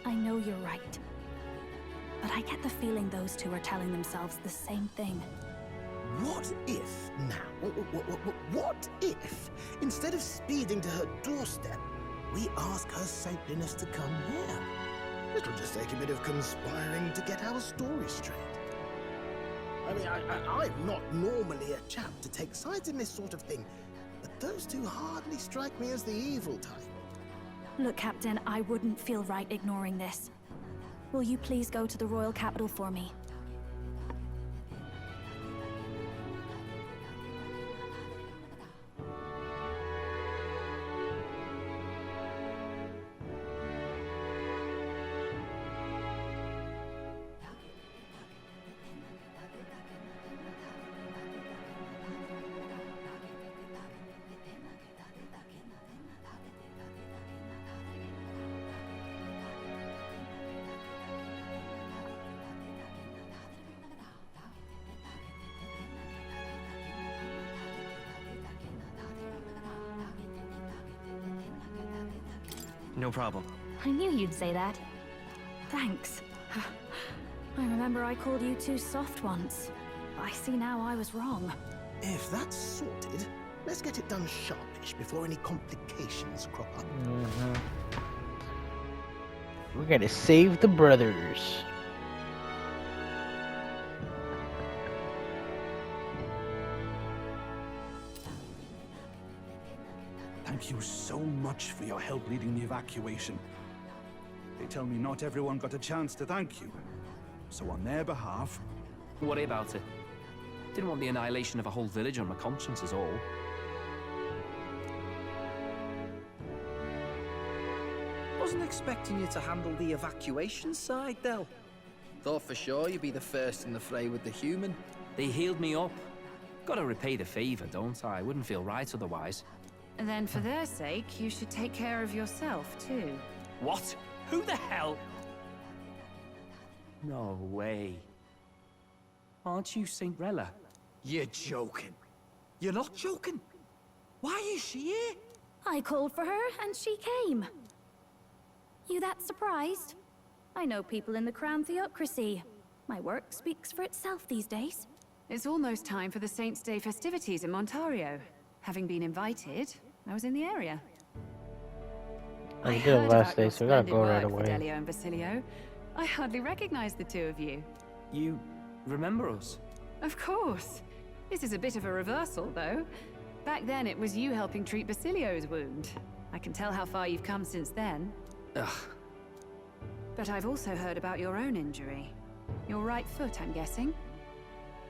I know you're right. But I get the feeling those two are telling themselves the same thing. What if now? What if, instead of speeding to her doorstep, we ask her saintliness to come here? It'll just take a bit of conspiring to get our story straight. I mean, I'm not normally a chap to take sides in this sort of thing, but those two hardly strike me as the evil type. Look, Captain, I wouldn't feel right ignoring this. Will you please go to the royal capital for me? No problem. I knew you'd say that. Thanks. I remember I called you too soft once. I see now I was wrong. If that's sorted, let's get it done sharpish before any complications crop up. We're gonna save the brothers. Thank you so much for your help leading the evacuation. They tell me not everyone got a chance to thank you. So on their behalf... Worry about it. Didn't want the annihilation of a whole village on my conscience is all. Wasn't expecting you to handle the evacuation side, Del. Thought for sure you'd be the first in the fray with the human. They healed me up. Gotta repay the favor, don't I? Wouldn't feel right otherwise. Then for their sake, you should take care of yourself, too. What? Who the hell? No way. Aren't you Saint Rella? You're joking. You're not joking. Why is she here? I called for her and she came. You that surprised? I know people in the Crown Theocracy. My work speaks for itself these days. It's almost time for the Saints' Day festivities in Montario. Having been invited, I was in the area. I did it last day, so we gotta go right away. Fidelio and Basilio. I hardly recognized the two of you. You remember us? Of course. This is a bit of a reversal, though. Back then, it was you helping treat Basilio's wound. I can tell how far you've come since then. Ugh. But I've also heard about your own injury. Your right foot, I'm guessing.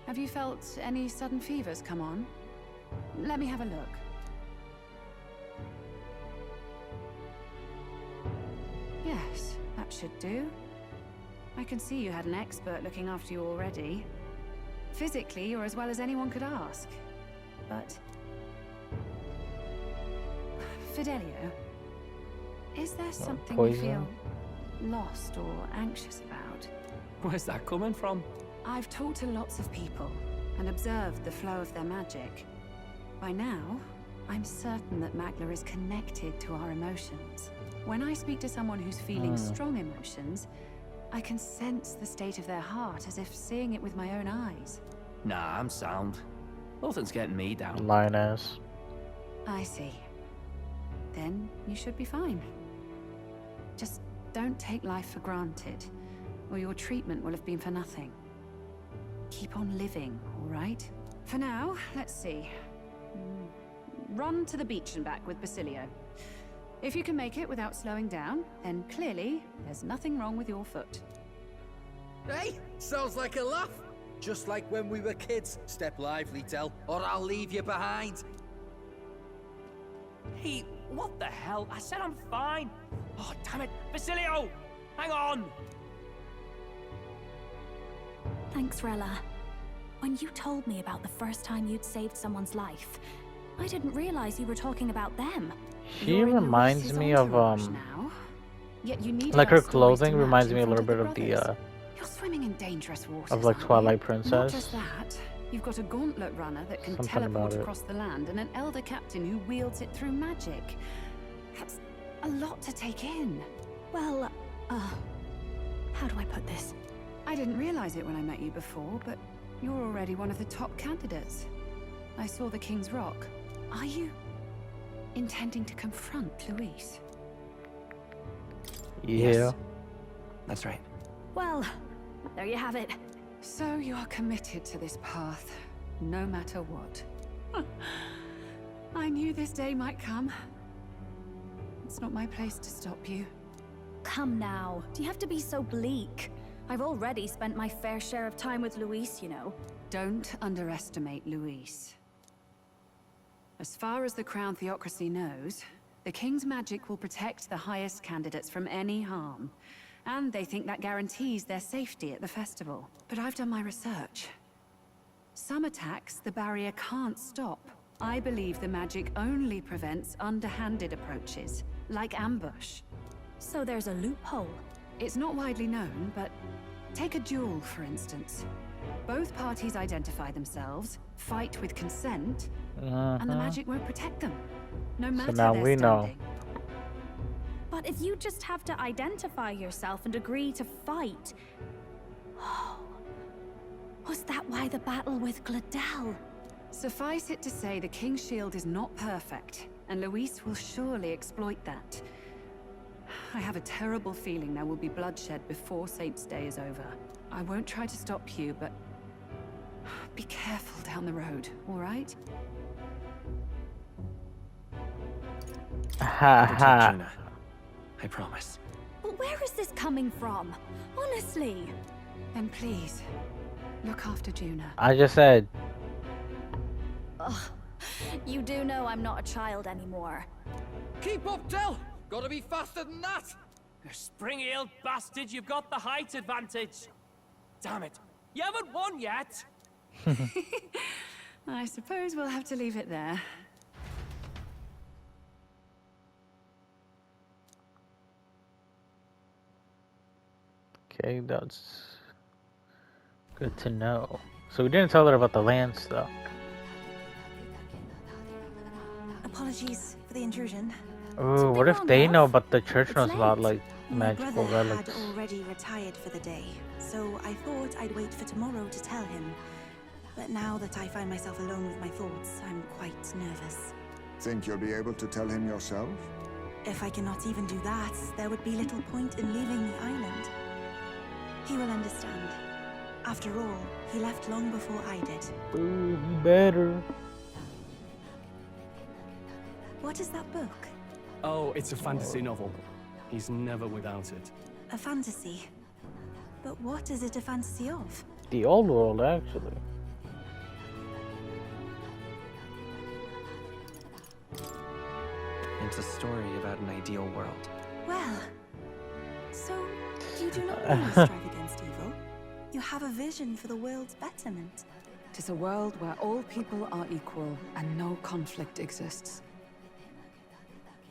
Have you felt any sudden fevers come on? Let me have a look. Yes, that should do. I can see you had an expert looking after you already. Physically, you're as well as anyone could ask. But... Fidelio, is there something you feel lost or anxious about? Where's that coming from? I've talked to lots of people and observed the flow of their magic. By now, I'm certain that Magla is connected to our emotions. When I speak to someone who's feeling strong emotions, I can sense the state of their heart as if seeing it with my own eyes. Nah, I'm sound. Nothing's getting me down. Lioness. I see. Then you should be fine. Just don't take life for granted, or your treatment will have been for nothing. Keep on living, all right? For now, let's see. Run to the beach and back with Basilio. If you can make it without slowing down, then clearly there's nothing wrong with your foot. Hey, sounds like a laugh. Just like when we were kids. Step lively, Del, or I'll leave you behind. Hey, what the hell? I said I'm fine. Oh, damn it. Basilio! Hang on! Thanks, Rella. When you told me about the first time you'd saved someone's life, I didn't realize you were talking about them. She reminds me of like her clothing reminds me a little bit of the You're swimming in dangerous waters. of like Twilight Princess. Not just that, you've got a gauntlet runner that can Something about teleport it. across the land and an elder captain who wields it through magic. That's a lot to take in. Well, how do I put this? I didn't realize it when I met you before, but you're already one of the top candidates. I saw the King's Rock. Are you intending to confront Luis? Yeah. Yes. That's right. Well, there you have it. So you're committed to this path, no matter what. I knew this day might come. It's not my place to stop you. come now. Do you have to be so bleak? I've already spent my fair share of time with Luis, you know. Don't underestimate Luis. As far as the Crown Theocracy knows, the King's magic will protect the highest candidates from any harm. And they think that guarantees their safety at the festival. But I've done my research. Some attacks the barrier can't stop. I believe the magic only prevents underhanded approaches, like ambush. So there's a loophole. It's not widely known, but take a duel, for instance. Both parties identify themselves, fight with consent, and the magic won't protect them, no matter now their we know. standing. But if you just have to identify yourself and agree to fight... Oh, was that why the battle with Gladel? Suffice it to say, the King's shield is not perfect, and Luis will surely exploit that. I have a terrible feeling there will be bloodshed before Saint's Day is over. I won't try to stop you, but be careful down the road, all right? Ha ha. Juno. I promise. But where is this coming from? Honestly. Then please, look after Juna. I just said. Ugh. You do know I'm not a child anymore. Keep up, Del! Gotta be faster than that! You spring-heeled bastard, you've got the height advantage! Damn it, you haven't won yet! I suppose we'll have to leave it there. Okay, that's good to know. So we didn't tell her about the land stuff. Apologies for the intrusion. Ooh, what if they know but the church knows about like My magical brother relics? had already retired for the day, so I thought I'd wait for tomorrow to tell him. But now that I find myself alone with my thoughts, I'm quite nervous. Think you'll be able to tell him yourself? If I cannot even do that, there would be little point in leaving the island. He will understand. After all, he left long before I did. Ooh, you better. What is that book? Oh, it's a fantasy novel. He's never without it. A fantasy. But what is it a fantasy of? The old world, actually. It's a story about an ideal world. Well, so you do not always strive against evil. You have a vision for the world's betterment. Tis a world where all people are equal and no conflict exists.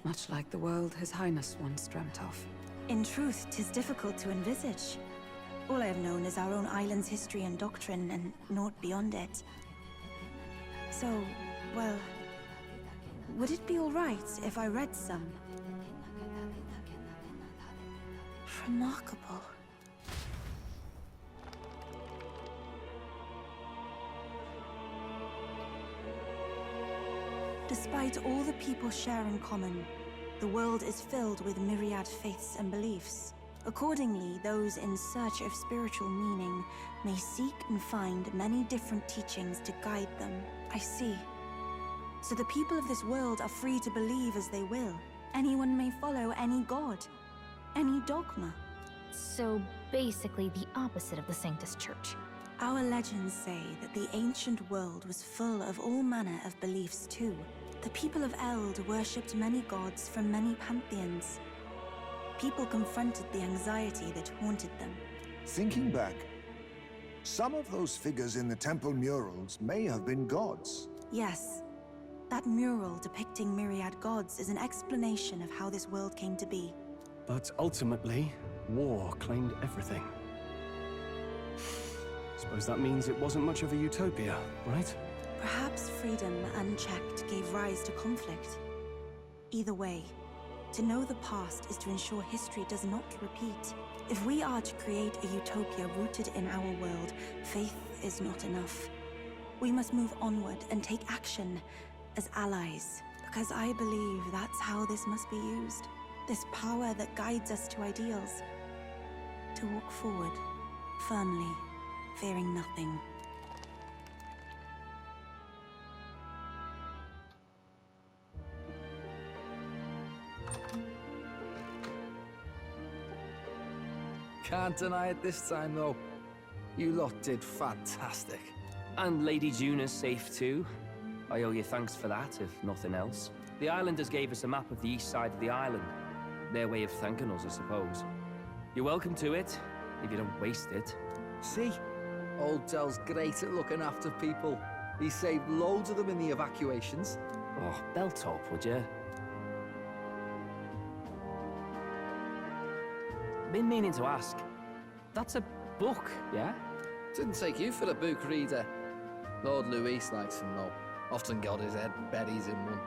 Much like the world His Highness once dreamt of. In truth, 'tis difficult to envisage. All I have known is our own island's history and doctrine, and naught beyond it. So, well, would it be all right if I read some? Remarkable. Despite all the people share in common, the world is filled with myriad faiths and beliefs. Accordingly, those in search of spiritual meaning may seek and find many different teachings to guide them. I see. So the people of this world are free to believe as they will. Anyone may follow any god, any dogma. So basically the opposite of the Sanctus Church. Our legends say that the ancient world was full of all manner of beliefs too. The people of Eld worshipped many gods from many pantheons. People confronted the anxiety that haunted them. Thinking back, some of those figures in the temple murals may have been gods. Yes, that mural depicting myriad gods is an explanation of how this world came to be. But ultimately, war claimed everything. Suppose that means it wasn't much of a utopia, right? Perhaps freedom unchecked gave rise to conflict. Either way, to know the past is to ensure history does not repeat. If we are to create a utopia rooted in our world, faith is not enough. We must move onward and take action as allies, because I believe that's how this must be used. This power that guides us to ideals. To walk forward, firmly, fearing nothing. can't deny it this time, though. You lot did fantastic. And Lady Juna's safe too. I owe you thanks for that, if nothing else. The islanders gave us a map of the east side of the island. Their way of thanking us, I suppose. You're welcome to it, if you don't waste it. See? Old Dell's great at looking after people. He saved loads of them in the evacuations. Oh, belt up, would you? Been meaning to ask. That's a book, yeah? Didn't take you for a book reader. Lord Luis likes them, though. Often got his head buried in one.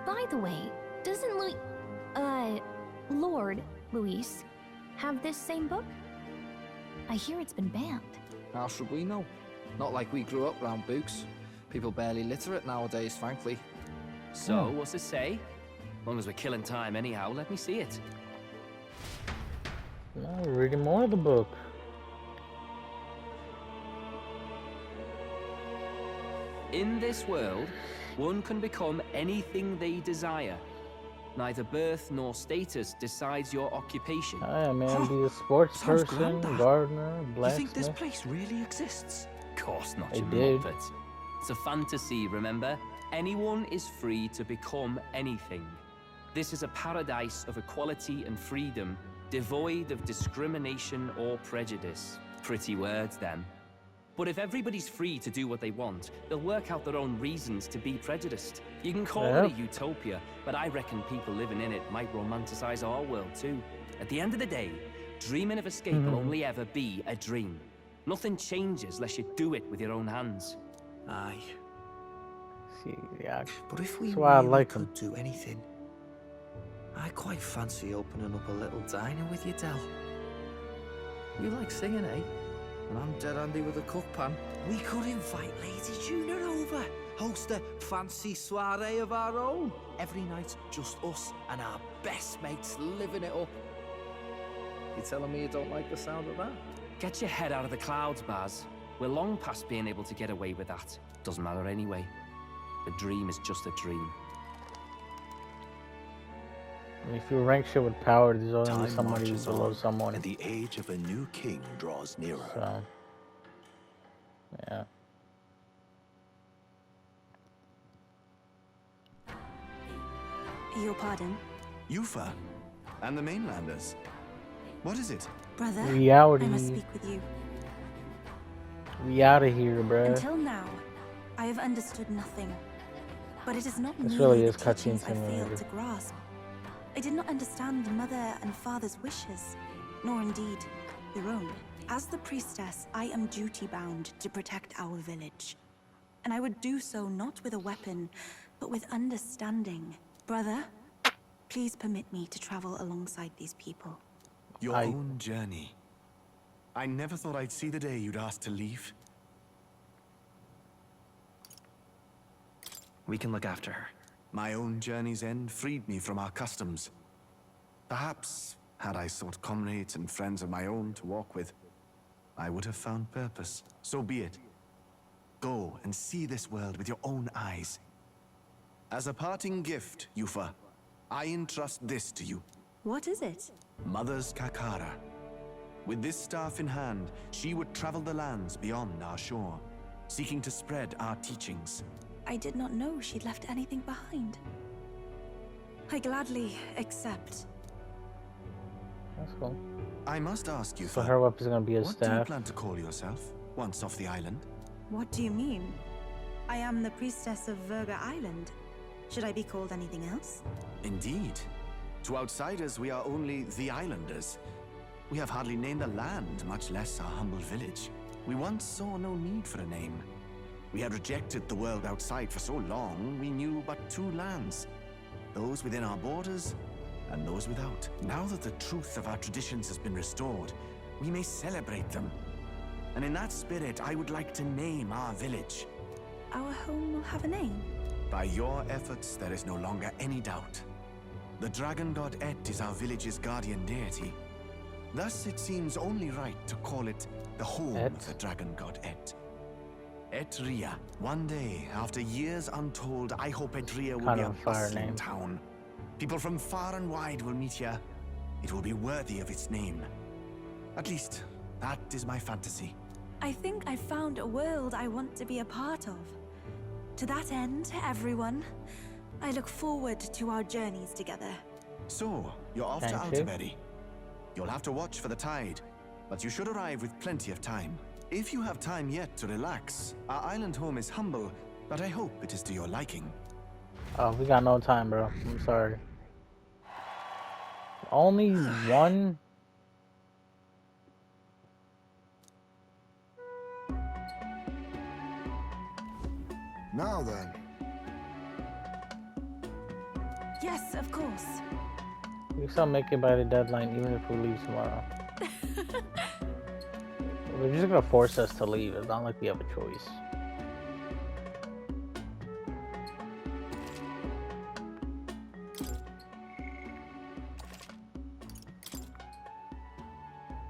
By the way, doesn't Lord Luis have this same book? I hear it's been banned. How should we know? Not like we grew up round books. People barely literate nowadays, frankly. So, what's it say? As long as we're killing time anyhow, let me see it. No, we're reading more of the book. In this world, one can become anything they desire. Neither birth nor status decides your occupation. I man, be a sports person, gardener, blacksmith. You think this place really exists? Of course not, I you did. muppet. It's a fantasy, remember? Anyone is free to become anything. This is a paradise of equality and freedom, devoid of discrimination or prejudice. Pretty words, then. But if everybody's free to do what they want, they'll work out their own reasons to be prejudiced. You can call it a utopia, but I reckon people living in it might romanticize our world too. At the end of the day, dreaming of escape will only ever be a dream. Nothing changes unless you do it with your own hands. Aye. See, yeah. But if we really could do anything, I quite fancy opening up a little diner with you, Del. You like singing, eh? And I'm dead handy with a cook pan. We could invite Lady Juna over. Host a fancy soiree of our own. Every night, just us and our best mates living it up. You telling me you don't like the sound of that? Get your head out of the clouds, Baz. We're long past being able to get away with that. Doesn't matter anyway. The dream is just a dream. If you rank shit with power, there's only Time somebody marches below on, someone. and the age of a new king draws nearer. So, yeah. Your pardon? Yufa and the mainlanders. What is it? Brother, Reality. I must speak with you. We out of here, bruh. Until now, I have understood nothing. But it is not This merely really the is cutscene teachings I simulator. failed to grasp. I did not understand mother and father's wishes, nor indeed your own. As the priestess, I am duty-bound to protect our village. And I would do so not with a weapon, but with understanding. Brother, please permit me to travel alongside these people. Your own journey. I never thought I'd see the day you'd ask to leave. We can look after her. My own journey's end freed me from our customs. Perhaps, had I sought comrades and friends of my own to walk with, I would have found purpose. So be it. Go and see this world with your own eyes. As a parting gift, Yufa, I entrust this to you. What is it? Mother's Kakara. With this staff in hand, she would travel the lands beyond our shore, seeking to spread our teachings. I did not know she'd left anything behind. I gladly accept. That's cool. I must ask you, So her weapon's gonna be a what do you staff. plan to call yourself once off the island? What do you mean? I am the priestess of Verga Island. Should I be called anything else? Indeed. To outsiders, we are only the islanders. We have hardly named the land, much less our humble village. We once saw no need for a name. We had rejected the world outside for so long, we knew but two lands. Those within our borders, and those without. Now that the truth of our traditions has been restored, we may celebrate them. And in that spirit, I would like to name our village. Our home will have a name. By your efforts, there is no longer any doubt. The dragon god Et is our village's guardian deity. Thus, it seems only right to call it the home of the dragon god Et. Etria. One day, after years untold, I hope Etria will Kind be a of a fire bustling name. town. People from far and wide will meet here. It will be worthy of its name. At least, that is my fantasy. I think I've found a world I want to be a part of. To that end, everyone, I look forward to our journeys together. So, you're off to Thank you. Altaberry. You'll have to watch for the tide, but you should arrive with plenty of time. If you have time yet to relax, our island home is humble, but I hope it is to your liking. Oh, we got no time, bro. I'm sorry. Only one. Now then, Yes, of course. We still make it by the deadline, even if we leave tomorrow. They're just gonna force us to leave. It's not like we have a choice.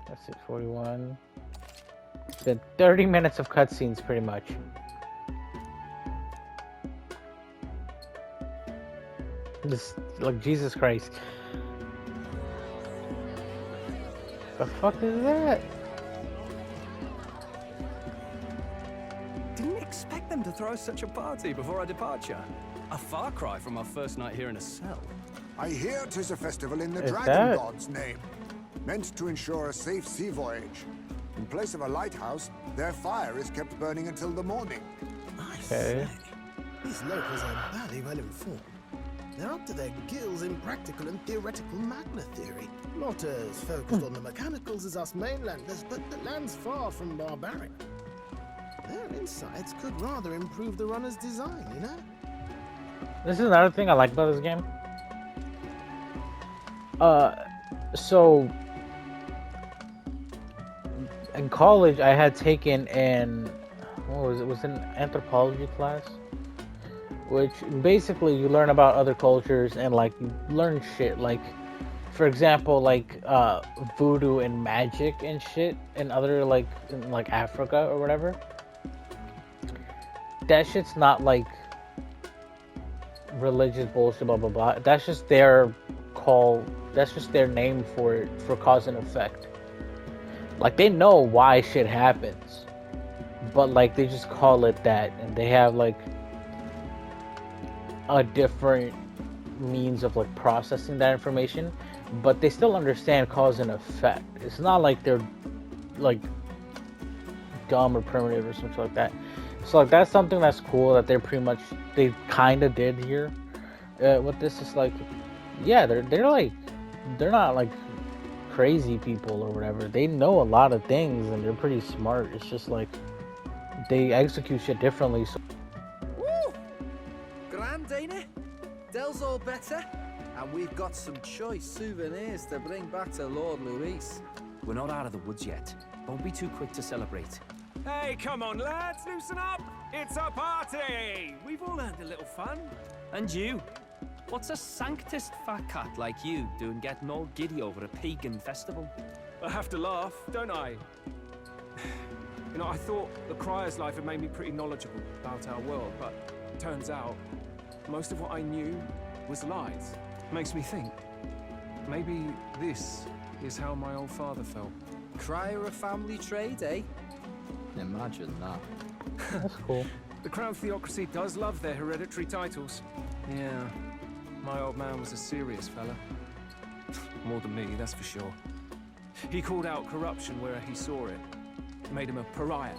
That's 6:41. It's been 30 minutes of cutscenes, pretty much. Just like Jesus Christ. The fuck is that? Didn't expect them to throw such a party before our departure. A far cry from our first night here in a cell. I hear 'tis a festival in the Is Dragon that- God's name, meant to ensure a safe sea voyage. In place of a lighthouse, their fire is kept burning until the morning. I Okay. say, these locals are barely well informed. They're up to their gills in practical and theoretical magna theory. Not as focused on the mechanicals as us mainlanders, but the land's far from barbaric. Their insights could rather improve the runner's design, you know? This is another thing I like about this game. So in college I had taken what was it? Was it an anthropology class? Which basically you learn about other cultures and like you learn shit like, for example, like voodoo and magic and shit and other like in like Africa or whatever. That shit's not like religious bullshit, blah blah blah. That's just their that's just their name for it, for cause and effect. Like they know why shit happens, but like they just call it that, and they have like a different means of like processing that information, but they still understand cause and effect. It's not like they're like dumb or primitive or something like that. So like that's something that's cool that they kind of did here with this. Is like, yeah, they're not like crazy people or whatever. They know a lot of things and they're pretty smart. It's just like they execute shit differently. So Woo! Grand, ain't it? Dell's all better, and we've got some choice souvenirs to bring back to Lord Luis. We're not out of the woods yet. Don't be too quick to celebrate. Hey, come on, lads, loosen up! It's a party! We've all earned a little fun. And you? What's a sanctist fat cat like you doing getting all giddy over a pagan festival? I have to laugh, don't I? You know, I thought the Crier's life had made me pretty knowledgeable about our world, but turns out most of what I knew was lies. Makes me think, maybe this is how my old father felt. Crier a family trade, eh? Imagine that. that's cool. The Crown Theocracy does love their hereditary titles. Yeah, my old man was a serious fella. More than me, that's for sure. He called out corruption where he saw it. Made him a pariah.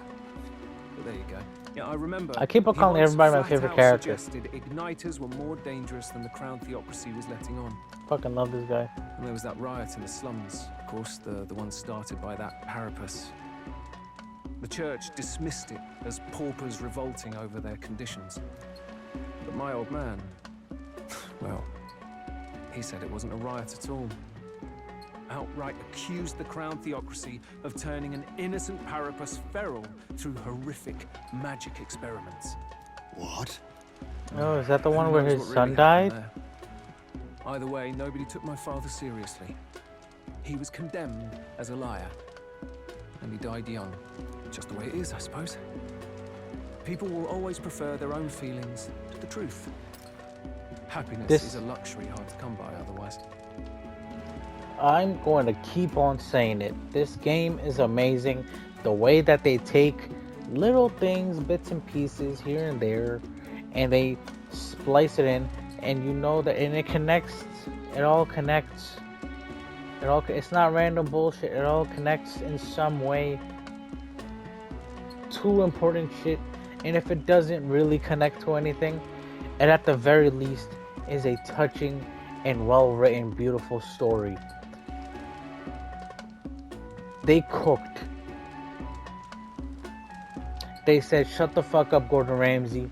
But there you go. Yeah, I remember. I keep on he calling once everybody my flat favorite out character. Suggested igniters were more dangerous than the Crown Theocracy was letting on. Fucking love this guy. And there was that riot in the slums, of course, the one started by that Parapus. The church dismissed it as paupers revolting over their conditions. But my old man, well, he said it wasn't a riot at all. Outright accused the Crown Theocracy of turning an innocent Parapus feral through horrific magic experiments. What? Oh, is that the one Who where knows his what son really died? happened there? Either way, nobody took my father seriously. He was condemned as a liar. And he died young. Just the way it is, I suppose. People will always prefer their own feelings to the truth. Happiness is a luxury hard to come by otherwise. I'm going to keep on saying it. This game is amazing. The way that they take little things, bits and pieces here and there, and they splice it in, and you know that, and it connects. It all connects. It's not random bullshit. It all connects in some way to important shit. And if it doesn't really connect to anything, it at the very least is a touching and well-written, beautiful story. They cooked. They said, "Shut the fuck up, Gordon Ramsay.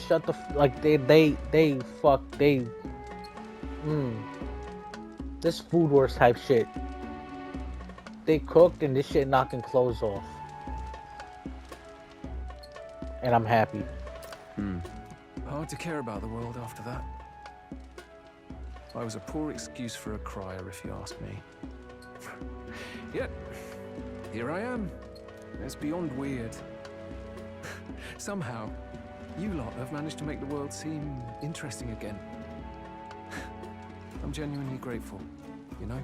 Shut the like this Food Wars type shit. They cooked and this shit knocking clothes off, and I'm happy." Hard to care about the world after that. I was a poor excuse for a crier, if you ask me. Yet, here I am. It's beyond weird. Somehow, you lot have managed to make the world seem interesting again. I'm genuinely grateful, you know?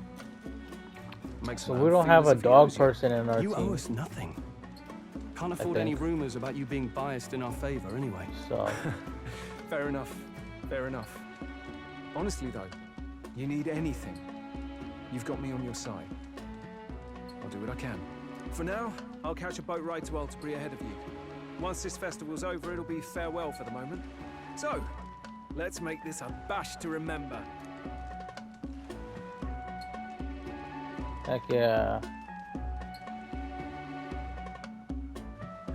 So we don't have a dog person in our team. You owe us nothing. Can't afford any rumors about you being biased in our favor anyway. So fair enough. Fair enough. Honestly though, you need anything, you've got me on your side. I'll do what I can. For now, I'll catch a boat ride to Altabri ahead of you. Once this festival's over, it'll be farewell for the moment. So, let's make this a bash to remember. Heck yeah.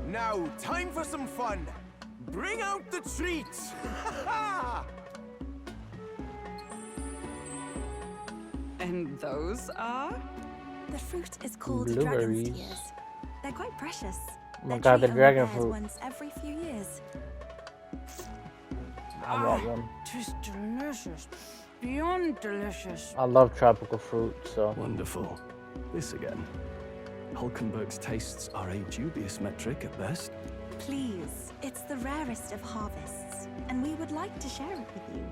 Now, time for some fun. Bring out the treats. And those are? The fruit is called blueberries. dragon's tears. They're quite precious. Oh my god, the dragon fruit. Once every few years. I want one. Just delicious. Beyond delicious. I love tropical fruit, so. Wonderful. This again. Hulkenberg's tastes are a dubious metric at best. Please, it's the rarest of harvests, and we would like to share it with you.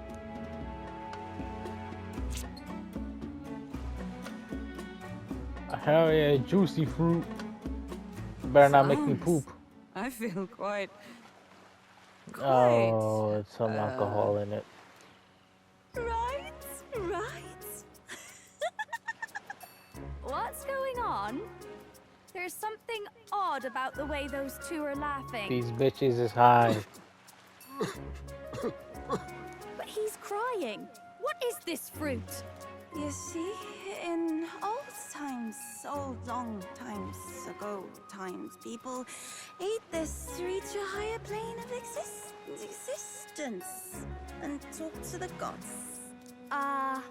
Hell yeah, juicy fruit. Better not make me poop. I feel quite Oh, it's some alcohol in it. Right. What's going on? There's something odd about the way those two are laughing. These bitches is high. But he's crying. What is this fruit? You see, in old long times ago, people ate this to reach a higher plane of existence and talk to the gods. Ha.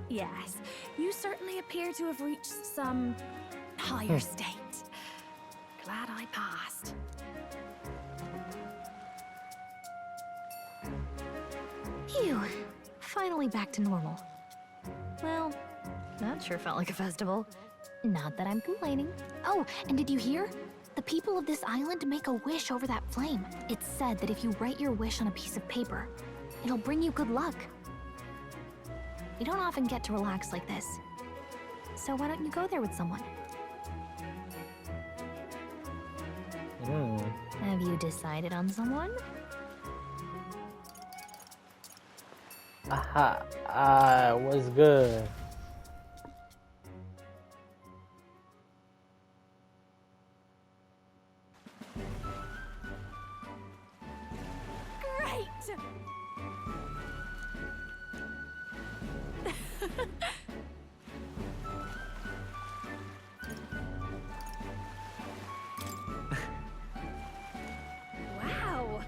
Yes, you certainly appear to have reached some higher state. Glad I passed. Phew. Finally back to normal. Well, that sure felt like a festival. Not that I'm complaining. Oh, and did you hear? The people of this island make a wish over that flame. It's said that if you write your wish on a piece of paper, it'll bring you good luck. You don't often get to relax like this. So why don't you go there with someone? Have you decided on someone? Aha, what's good? Great! Wow!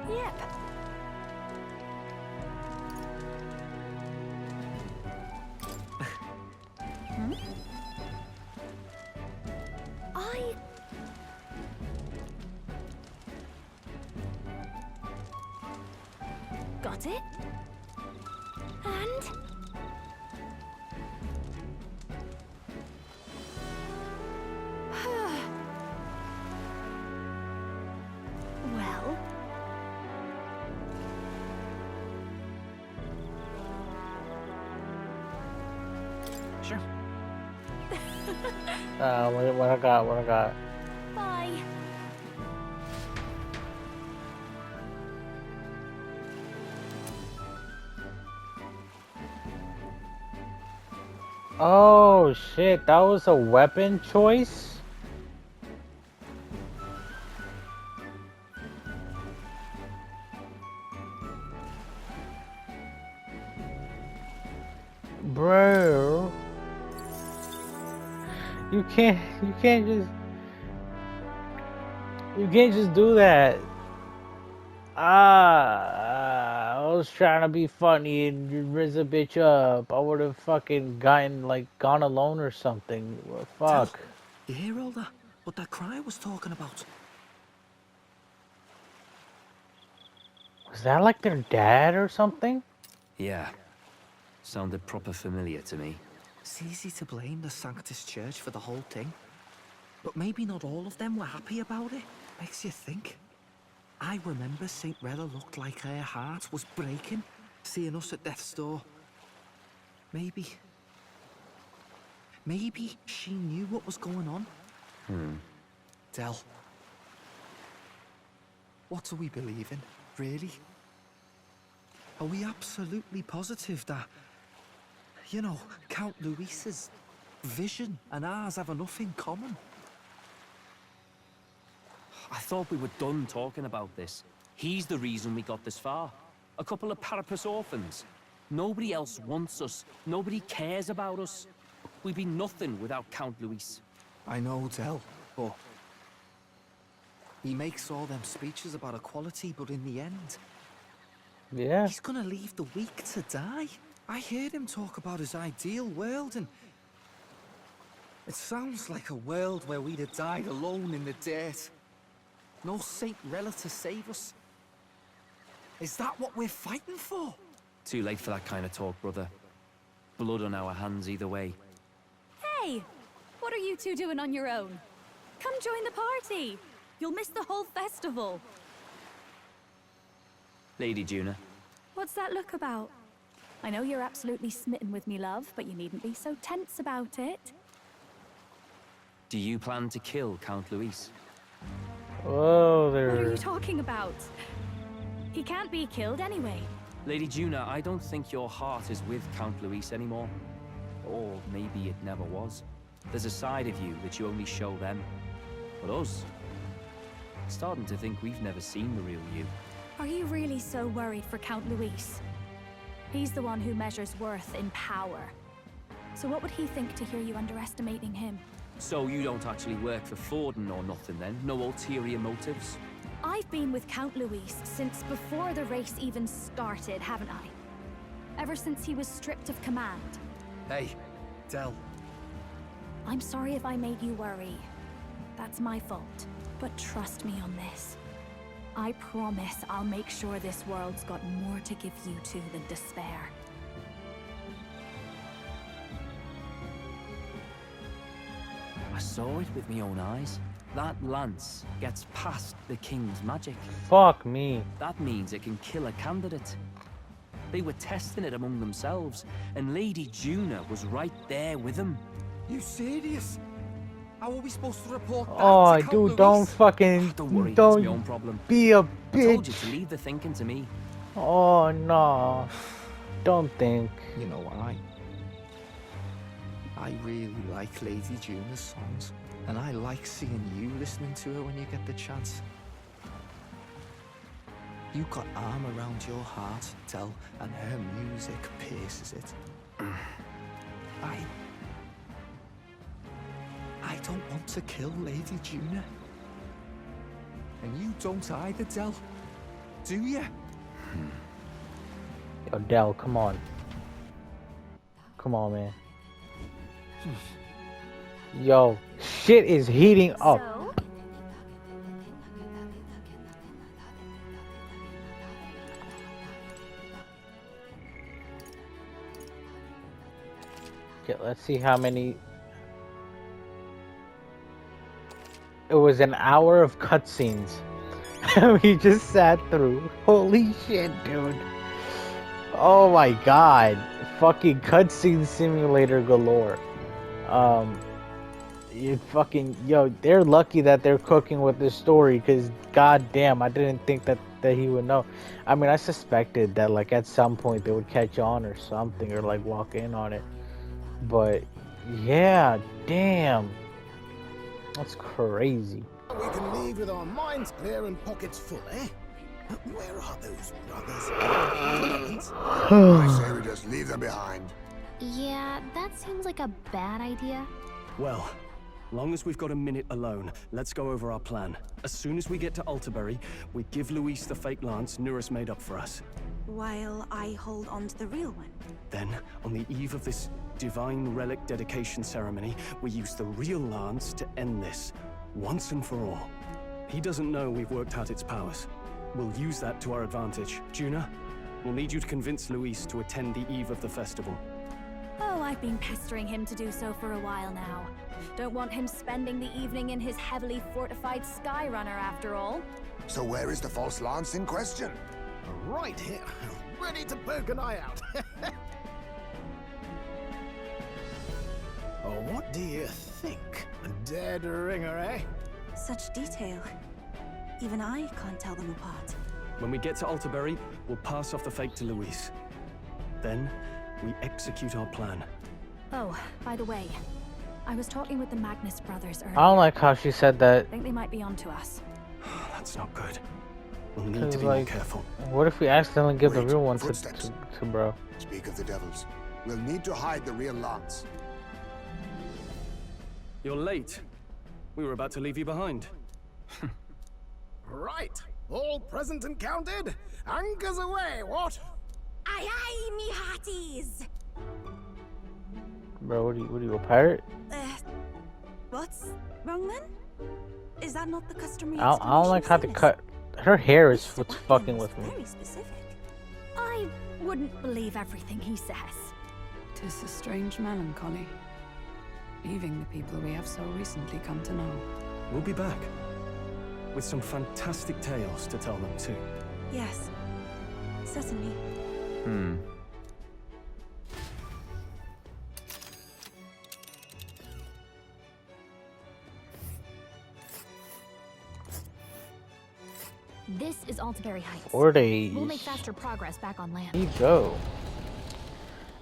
Yep. got it. And... well... Sure. What I got? Bye. Oh shit, that was a weapon choice? Bro. You can't just do that. I was trying to be funny and raise a bitch up. I would have fucking gone alone or something. Well, fuck. You hear all that? What that cry was talking about? Was that like their dad or something? Yeah. Sounded proper familiar to me. It's easy to blame the Sanctus Church for the whole thing. But maybe not all of them were happy about it. Makes you think. I remember St. Rella looked like her heart was breaking, seeing us at death's door. Maybe she knew what was going on. Del. What do we believe in, really? Are we absolutely positive that, you know, Count Luis's vision and ours have enough in common? I thought we were done talking about this. He's the reason we got this far. A couple of Parapus orphans. Nobody else wants us. Nobody cares about us. We'd be nothing without Count Luis. I know, Del, but... he makes all them speeches about equality, but in the end... yeah. he's gonna leave the weak to die. I heard him talk about his ideal world, and... it sounds like a world where we'd have died alone in the dirt. No Saint Rella to save us. Is that what we're fighting for? Too late for that kind of talk, brother. Blood on our hands either way. Hey! What are you two doing on your own? Come join the party! You'll miss the whole festival. Lady Juna. What's that look about? I know you're absolutely smitten with me, love, but you needn't be so tense about it. Do you plan to kill Count Luis? Whoa there. What are you talking about? He can't be killed anyway. Lady Juna, I don't think your heart is with Count Luis anymore. Or maybe it never was. There's a side of you that you only show them. But us, starting to think we've never seen the real you. Are you really so worried for Count Luis? He's the one who measures worth in power. So what would he think to hear you underestimating him? So you don't actually work for Forden or nothing then? No ulterior motives? I've been with Count Luis since before the race even started, haven't I? Ever since he was stripped of command. Hey, Del. I'm sorry if I made you worry. That's my fault. But trust me on this. I promise I'll make sure this world's got more to give you two than despair. I saw it with my own eyes. That lance gets past the king's magic. Fuck me. That means it can kill a candidate. They were testing it among themselves, and Lady Juna was right there with them. You serious? How are we supposed to report that Oh, to Count dude, Luis? don't fucking... Don't worry, don't it's my own problem. be a I told you bitch. to leave the thinking to me. Oh, no. Don't think. You know why? I really like Lady Juna's songs, and I like seeing you listening to her when you get the chance. You got arm around your heart, Del, and her music pierces it. I don't want to kill Lady Juna. And you don't either, Del. Do you? Yo, Del, come on. Come on, man. Yo, shit is heating up. So? Okay, let's see how many. It was an hour of cutscenes. We just sat through. Holy shit, dude. Oh my god. Fucking cutscene simulator galore. You fucking, yo, they're lucky that they're cooking with this story, because goddamn, I didn't think that he would know. I mean, I suspected that like at some point they would catch on or something, or like walk in on it. But yeah, damn. That's crazy. We can leave with our minds clear and pockets full, eh? But where are those brothers? I say we just leave them behind. Yeah, that seems like a bad idea. Well, long as we've got a minute alone, let's go over our plan. As soon as we get to Alterbury, we give Luis the fake lance Nuris made up for us. While I hold on to the real one. Then, on the eve of this divine relic dedication ceremony, we use the real lance to end this, once and for all. He doesn't know we've worked out its powers. We'll use that to our advantage. Juna, we'll need you to convince Luis to attend the eve of the festival. Oh, I've been pestering him to do so for a while now. Don't want him spending the evening in his heavily fortified Skyrunner after all. So where is the false lance in question? Right here, ready to poke an eye out. Oh, what do you think? A dead ringer, eh? Such detail. Even I can't tell them apart. When we get to Alterbury, we'll pass off the fake to Luis. Then, we execute our plan. Oh, by the way, I was talking with the Magnus brothers earlier. I don't like how she said that. I think they might be onto us. That's not good. We'll need to be more careful. What if we accidentally give the real one to bro? Speak of the devils. We'll need to hide the real lance. You're late. We were about to leave you behind. Right, all present and counted. Anchors away, what? Aye aye, me hearties! Bro, what are you, a pirate? What's wrong then? Is that not the customary I don't like how to cut. Her hair is what's fucking with me. Very specific. I wouldn't believe everything he says. 'Tis a strange melancholy, leaving the people we have so recently come to know. We'll be back, with some fantastic tales to tell them too. Yes, certainly. This is Alterbury Heights. 4 days. We'll make faster progress back on land. Here you go.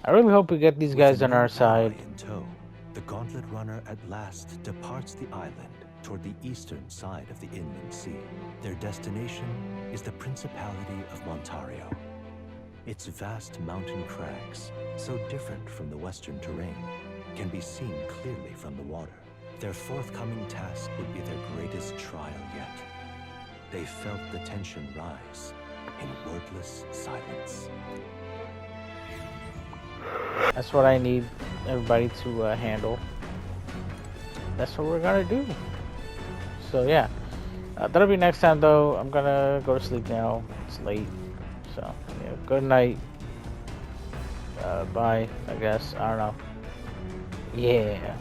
I really hope we get these guys on our side. In tow, the Gauntlet Runner at last departs the island toward the eastern side of the inland sea. Their destination is the Principality of Montario. Its vast mountain crags, so different from the western terrain, can be seen clearly from the water. Their forthcoming task would be their greatest trial yet. They felt the tension rise in wordless silence. That's what I need everybody to handle. That's what we're gonna do. So yeah, that'll be next time though. I'm gonna go to sleep now. It's late. So yeah, good night. Bye, I guess. I don't know. Yeah.